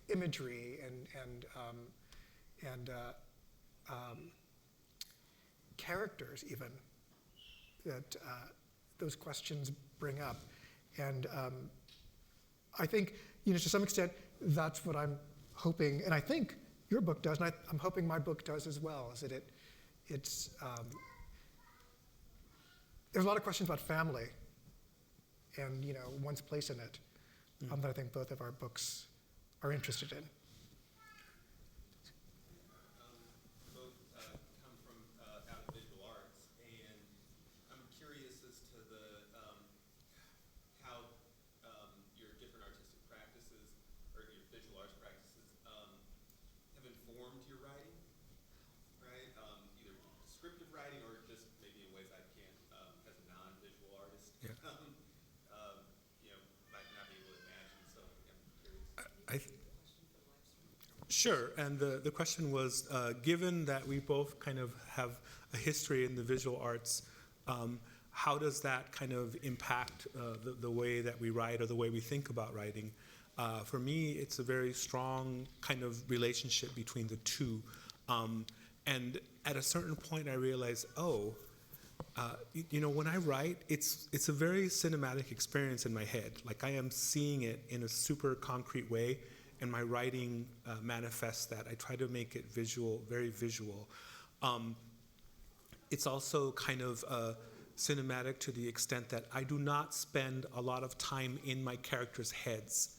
imagery and characters even that those questions bring up. And I think, to some extent, that's what I'm hoping, and I think your book does, and I'm hoping my book does as well, is that it's there's a lot of questions about family and one's place in it that I think both of our books are interested in. Both come from out of visual arts, and I'm curious as to how your different artistic practices or your visual arts practices have informed your writing, right? Either descriptive writing or just maybe in ways I can't, as a non-visual artist, Yeah. Might not be able to imagine. So I'm curious. Sure, and the question was, given that we both kind of have a history in the visual arts, how does that kind of impact the way that we write or the way we think about writing? For me, it's a very strong kind of relationship between the two. And at a certain point, I realized, when I write, it's a very cinematic experience in my head. Like I am seeing it in a super concrete way, and my writing manifests that. I try to make it visual, very visual. It's also kind of cinematic to the extent that I do not spend a lot of time in my characters' heads.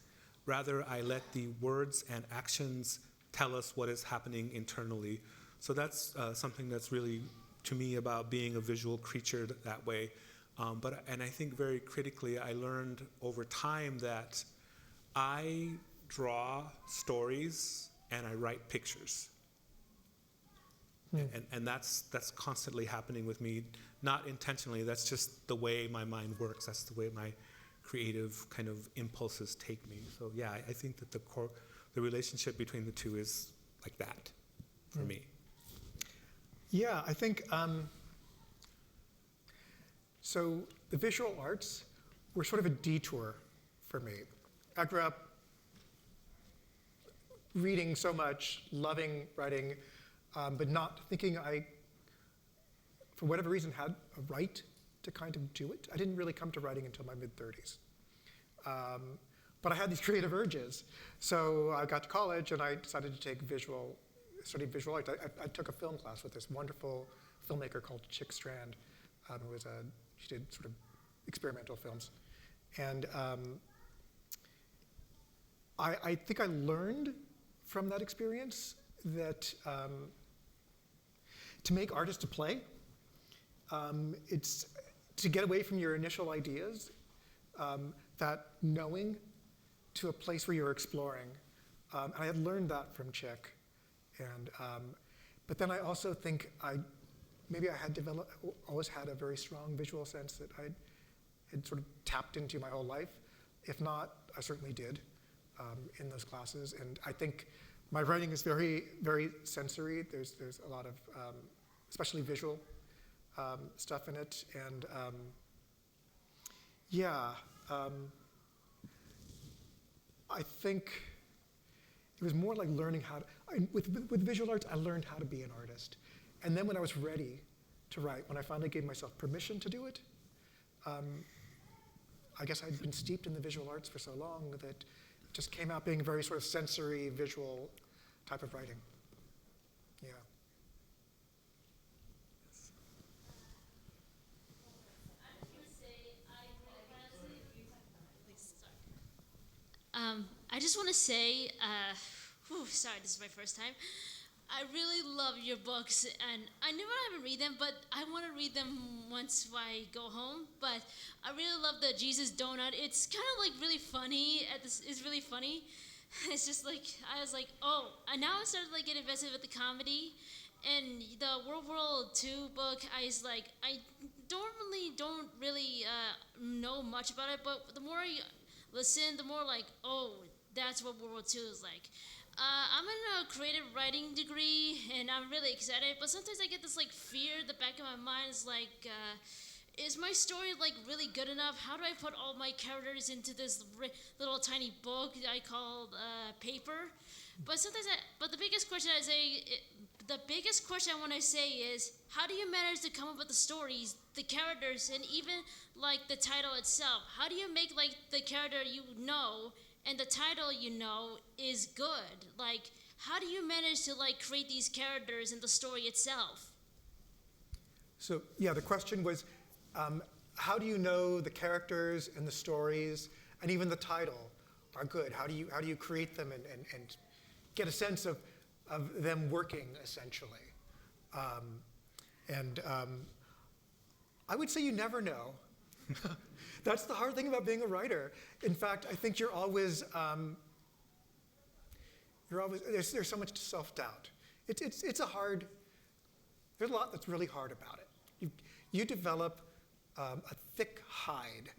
Rather, I let the words and actions tell us what is happening internally. So that's something that's really, to me, about being a visual creature that way. And I think very critically, I learned over time that I draw stories and I write pictures. And that's constantly happening with me, not intentionally. That's just the way my mind works. That's the way my creative kind of impulses take me. So yeah, I think that the relationship between the two is like that for me. Yeah, I think so. The visual arts were sort of a detour for me. I grew up reading so much, loving writing, but not thinking I, for whatever reason, had a right to kind of do it. I didn't really come to writing until my mid-30s. But I had these creative urges. So I got to college and I decided to study visual art. I took a film class with this wonderful filmmaker called Chick Strand, she did sort of experimental films. And I think I learned from that experience that to make art is to play. It's to get away from your initial ideas, that knowing to a place where you're exploring. And I had learned that from Chick. But then I also think I had always had a very strong visual sense that I had sort of tapped into my whole life. If not, I certainly did in those classes. And I think my writing is very, very sensory. There's a lot of, especially visual stuff in it. And I think it was more like learning how to, with visual arts, I learned how to be an artist. And then when I was ready to write, when I finally gave myself permission to do it, I guess I'd been steeped in the visual arts for so long that it just came out being a very sort of sensory, visual type of writing. Yeah. I just want to say, Sorry, this is my first time. I really love your books, and I never haven't read them, but I want to read them once I go home. But I really love the Jesus Donut. It's kind of like really funny. It's really funny. It's just like I was like, oh, and now I started like getting invested with the comedy, and the World War II book. I don't really know much about it, but the more I listen, the more like, oh, that's what World War II is like. I'm in a creative writing degree, and I'm really excited, but sometimes I get this like fear in the back of my mind. Is like, is my story like really good enough? How do I put all my characters into this little tiny book I call paper? But but the biggest question I want to say is, how do you manage to come up with the stories, the characters, and even like the title itself? How do you make like the character and the title is good? Like, how do you manage to like create these characters and the story itself? So yeah, the question was, how do you know the characters and the stories and even the title are good? How do you create them and get a sense of them working essentially? I would say you never know. That's the hard thing about being a writer. In fact, I think you're always there's so much self-doubt. There's a lot that's really hard about it. You develop a thick hide,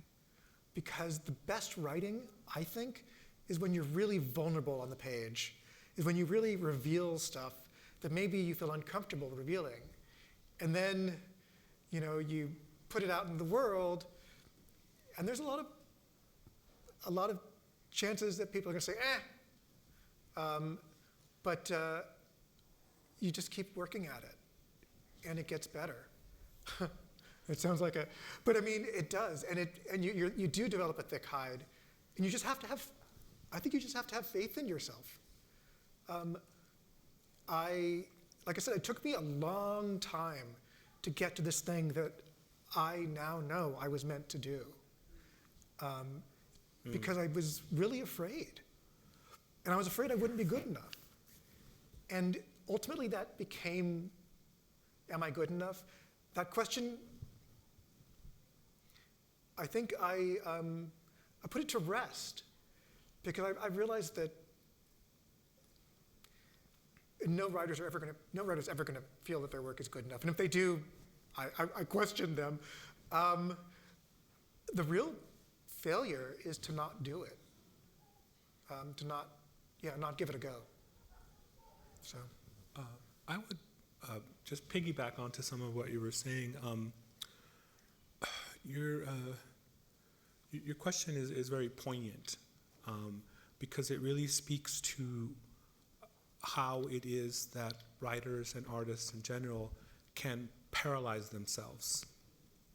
because the best writing, I think, is when you're really vulnerable on the page, is when you really reveal stuff that maybe you feel uncomfortable revealing. And then, you put it out in the world, and there's a lot of chances that people are going to say, but you just keep working at it, and it gets better. It sounds like but I mean, it does, and you do develop a thick hide, and you just have to have, I think you just have to have faith in yourself. Like I said, it took me a long time to get to this thing that I now know I was meant to do. Because I was really afraid. And I was afraid I wouldn't be good enough. And ultimately that became, am I good enough? That question, I think I put it to rest, because I realized that no writer's ever gonna feel that their work is good enough. And if they do, I question them. The real failure is to not do it, to not give it a go. So, I would just piggyback onto some of what you were saying. Your question is very poignant, because it really speaks to how it is that writers and artists in general can paralyze themselves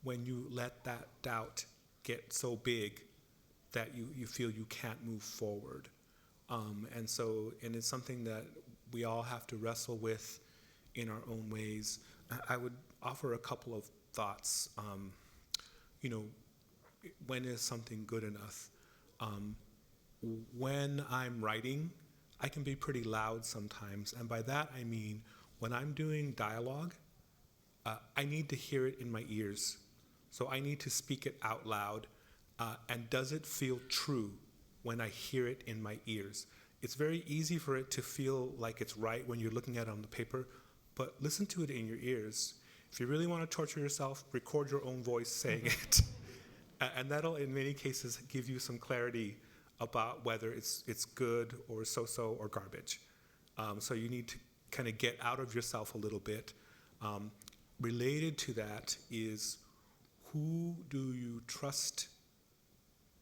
when you let that doubt get so big that you feel you can't move forward. And it's something that we all have to wrestle with in our own ways. I would offer a couple of thoughts. When is something good enough? When I'm writing, I can be pretty loud sometimes, and by that I mean when I'm doing dialogue, I need to hear it in my ears. So I need to speak it out loud, and does it feel true when I hear it in my ears? It's very easy for it to feel like it's right when you're looking at it on the paper, but listen to it in your ears. If you really want to torture yourself, record your own voice saying it. And that'll, in many cases, give you some clarity about whether it's good or so-so or garbage. So you need to kind of get out of yourself a little bit. Related to that is, who do you trust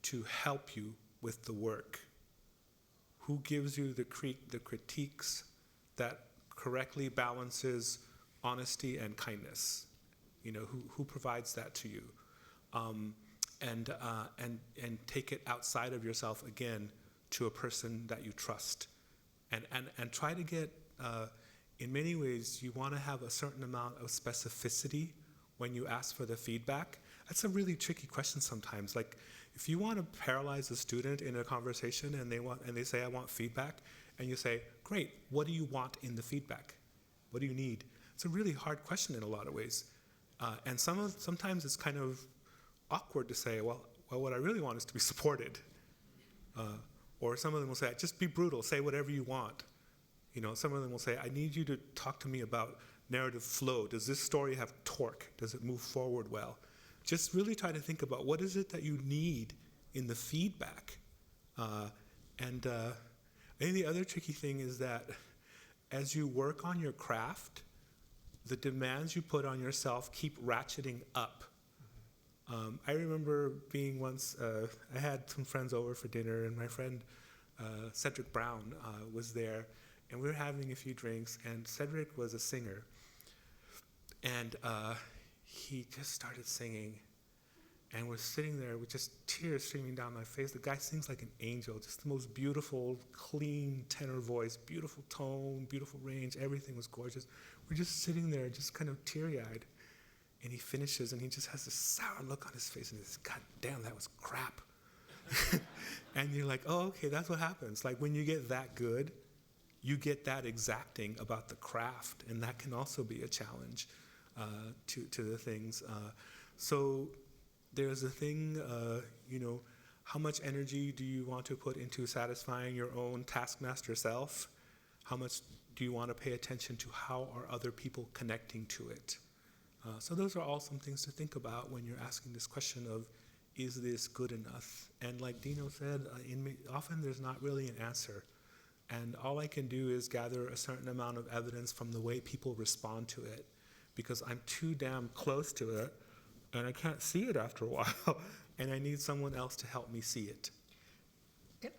to help you with the work? Who gives you the critiques that correctly balances honesty and kindness? Who provides that to you? And take it outside of yourself again to a person that you trust, and try to get. In many ways, you want to have a certain amount of specificity when you ask for the feedback. That's a really tricky question sometimes. Like, if you want to paralyze a student in a conversation and they say, I want feedback, And you say, great, what do you want in the feedback? What do you need? It's a really hard question in a lot of ways. And sometimes it's kind of awkward to say, well, what I really want is to be supported. Or some of them will say, just be brutal, say whatever you want. Some of them will say, I need you to talk to me about narrative flow. Does this story have torque? Does it move forward well? Just really try to think about what is it that you need in the feedback. And I think the other tricky thing is that as you work on your craft, the demands you put on yourself keep ratcheting up. I remember being once, I had some friends over for dinner, and my friend Cedric Brown was there, and we were having a few drinks, and Cedric was a singer. And he just started singing, and we're sitting there with just tears streaming down my face. The guy sings like an angel, just the most beautiful, clean tenor voice, beautiful tone, beautiful range, everything was gorgeous. We're just sitting there, just kind of teary-eyed. And he finishes, and he just has this sour look on his face, and he says, God damn, that was crap. And you're like, oh, okay, that's what happens. Like, when you get that good, you get that exacting about the craft, and that can also be a challenge to the things. So there's a thing, how much energy do you want to put into satisfying your own taskmaster self? How much do you want to pay attention to how are other people connecting to it? So those are all some things to think about when you're asking this question of, is this good enough? And like Dino said, often there's not really an answer. And all I can do is gather a certain amount of evidence from the way people respond to it, because I'm too damn close to it, and I can't see it after a while, and I need someone else to help me see it.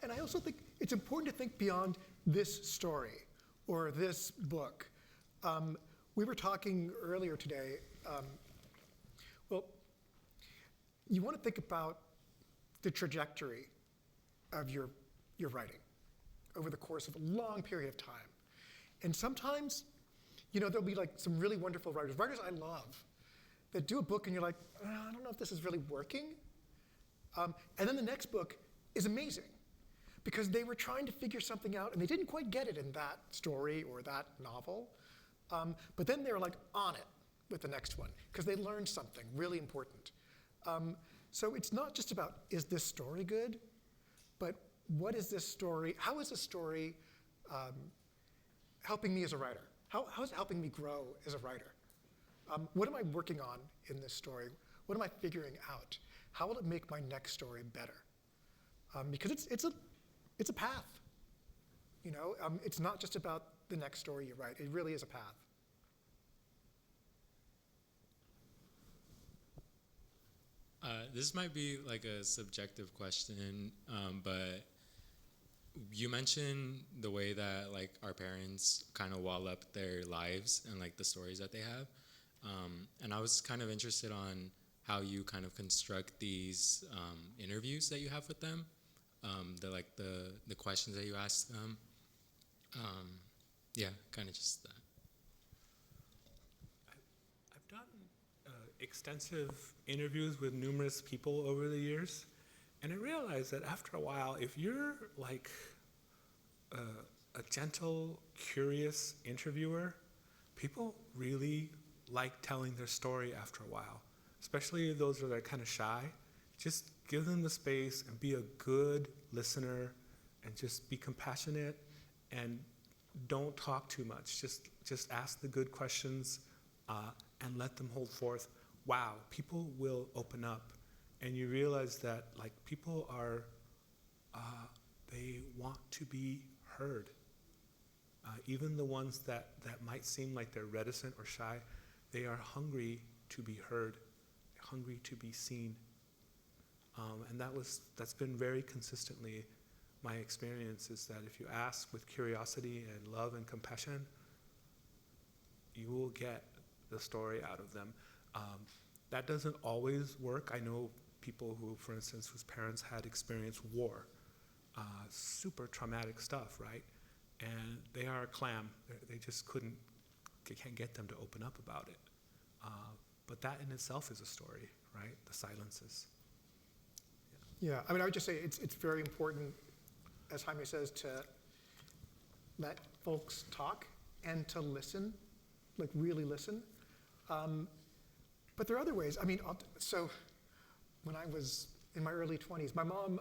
And I also think it's important to think beyond this story or this book. We were talking earlier today, you want to think about the trajectory of your writing over the course of a long period of time. And sometimes, there'll be like some really wonderful writers I love, that do a book and you're like, I don't know if this is really working. And then the next book is amazing, because they were trying to figure something out and they didn't quite get it in that story or that novel. But then they're like on it with the next one, because they learned something really important. So it's not just about, is this story good, but what is this story, how is this story helping me as a writer? How is it helping me grow as a writer? What am I working on in this story? What am I figuring out? How will it make my next story better? Because it's a path. It's not just about the next story you write. It really is a path. This might be like a subjective question, but you mentioned the way that like our parents kind of wall up their lives and like the stories that they have. And I was kind of interested on how you kind of construct these interviews that you have with them, the questions that you ask them. Kind of just that. I've done extensive interviews with numerous people over the years, and I realized that after a while, if you're like a gentle, curious interviewer, people really like telling their story after a while, especially those that are kind of shy. Just give them the space and be a good listener, and just be compassionate, and don't talk too much. Just ask the good questions and let them hold forth. Wow, people will open up, and you realize that like people are, they want to be heard. Even the ones that might seem like they're reticent or shy, they are hungry to be heard, hungry to be seen. And that's been very consistently my experience, is that if you ask with curiosity and love and compassion, you will get the story out of them. That doesn't always work. I know people who, for instance, whose parents had experienced war, super traumatic stuff, right? And they are a clam. They just can't get them to open up about it. But that in itself is a story, right? The silences. Yeah, I mean, I would just say it's very important, as Jaime says, to let folks talk and to listen, like really listen. But there are other ways. I mean, so when I was in my early 20s, my mom,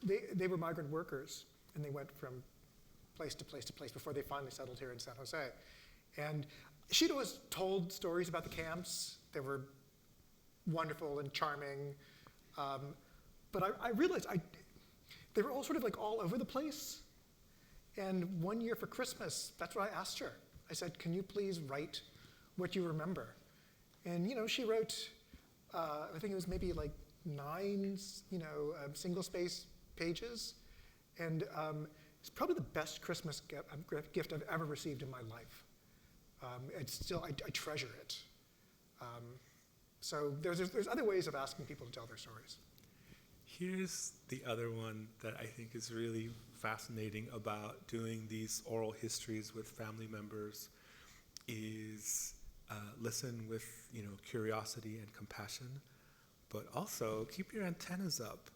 they were migrant workers, and they went from place to place to place before they finally settled here in San Jose. And she'd always told stories about the camps. They were wonderful and charming. But I realized they were all sort of like all over the place. And one year for Christmas, that's what I asked her. I said, can you please write what you remember? And she wrote, I think it was maybe like 9, single-space pages. And it's probably the best Christmas gift I've ever received in my life. It's still, I treasure it. So there's other ways of asking people to tell their stories. Here's the other one that I think is really fascinating about doing these oral histories with family members is listen with curiosity and compassion, but also keep your antennas up,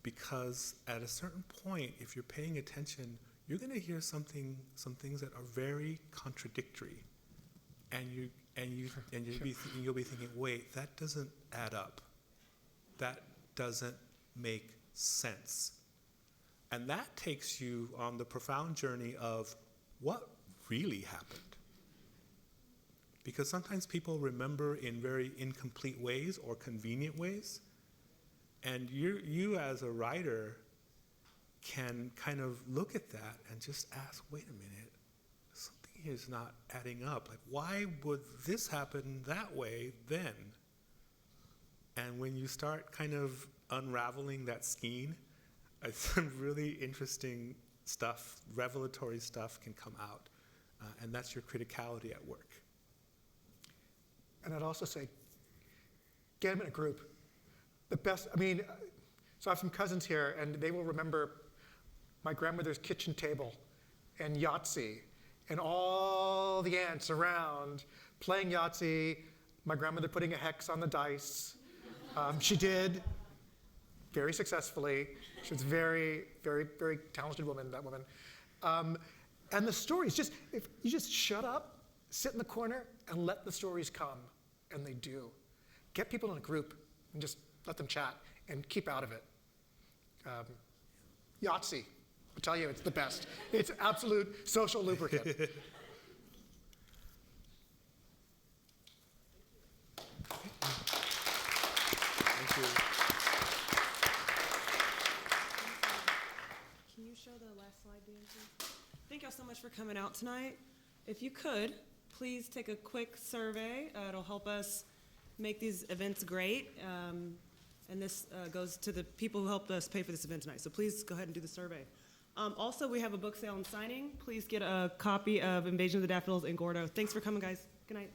because at a certain point, if you're paying attention, you're going to hear some things that are very contradictory, and you'll be thinking, wait, that doesn't add up. That doesn't make sense. And that takes you on the profound journey of what really happened. Because sometimes people remember in very incomplete ways or convenient ways, and you as a writer can kind of look at that and just ask, wait a minute, something is not adding up. Like, why would this happen that way then? And when you start kind of unraveling that skein, some really interesting stuff, revelatory stuff can come out. And that's your criticality at work. And I'd also say, get them in a group. The best, so I have some cousins here, and they will remember my grandmother's kitchen table and Yahtzee, and all the aunts around playing Yahtzee, my grandmother putting a hex on the dice. She did, very successfully. She was a very, very, very talented woman, that woman. And the stories, if you just shut up, sit in the corner, and let the stories come, and they do. Get people in a group and just let them chat and keep out of it. Yahtzee, I tell you, it's the best. It's absolute social lubricant. Thank you. Can you show the last slide, Dan, please? Thank y'all so much for coming out tonight. If you could, please take a quick survey. It'll help us make these events great. And this goes to the people who helped us pay for this event tonight. So please go ahead and do the survey. Also, we have a book sale and signing. Please get a copy of Invasion of the Daffodils and Gordo. Thanks for coming, guys. Good night.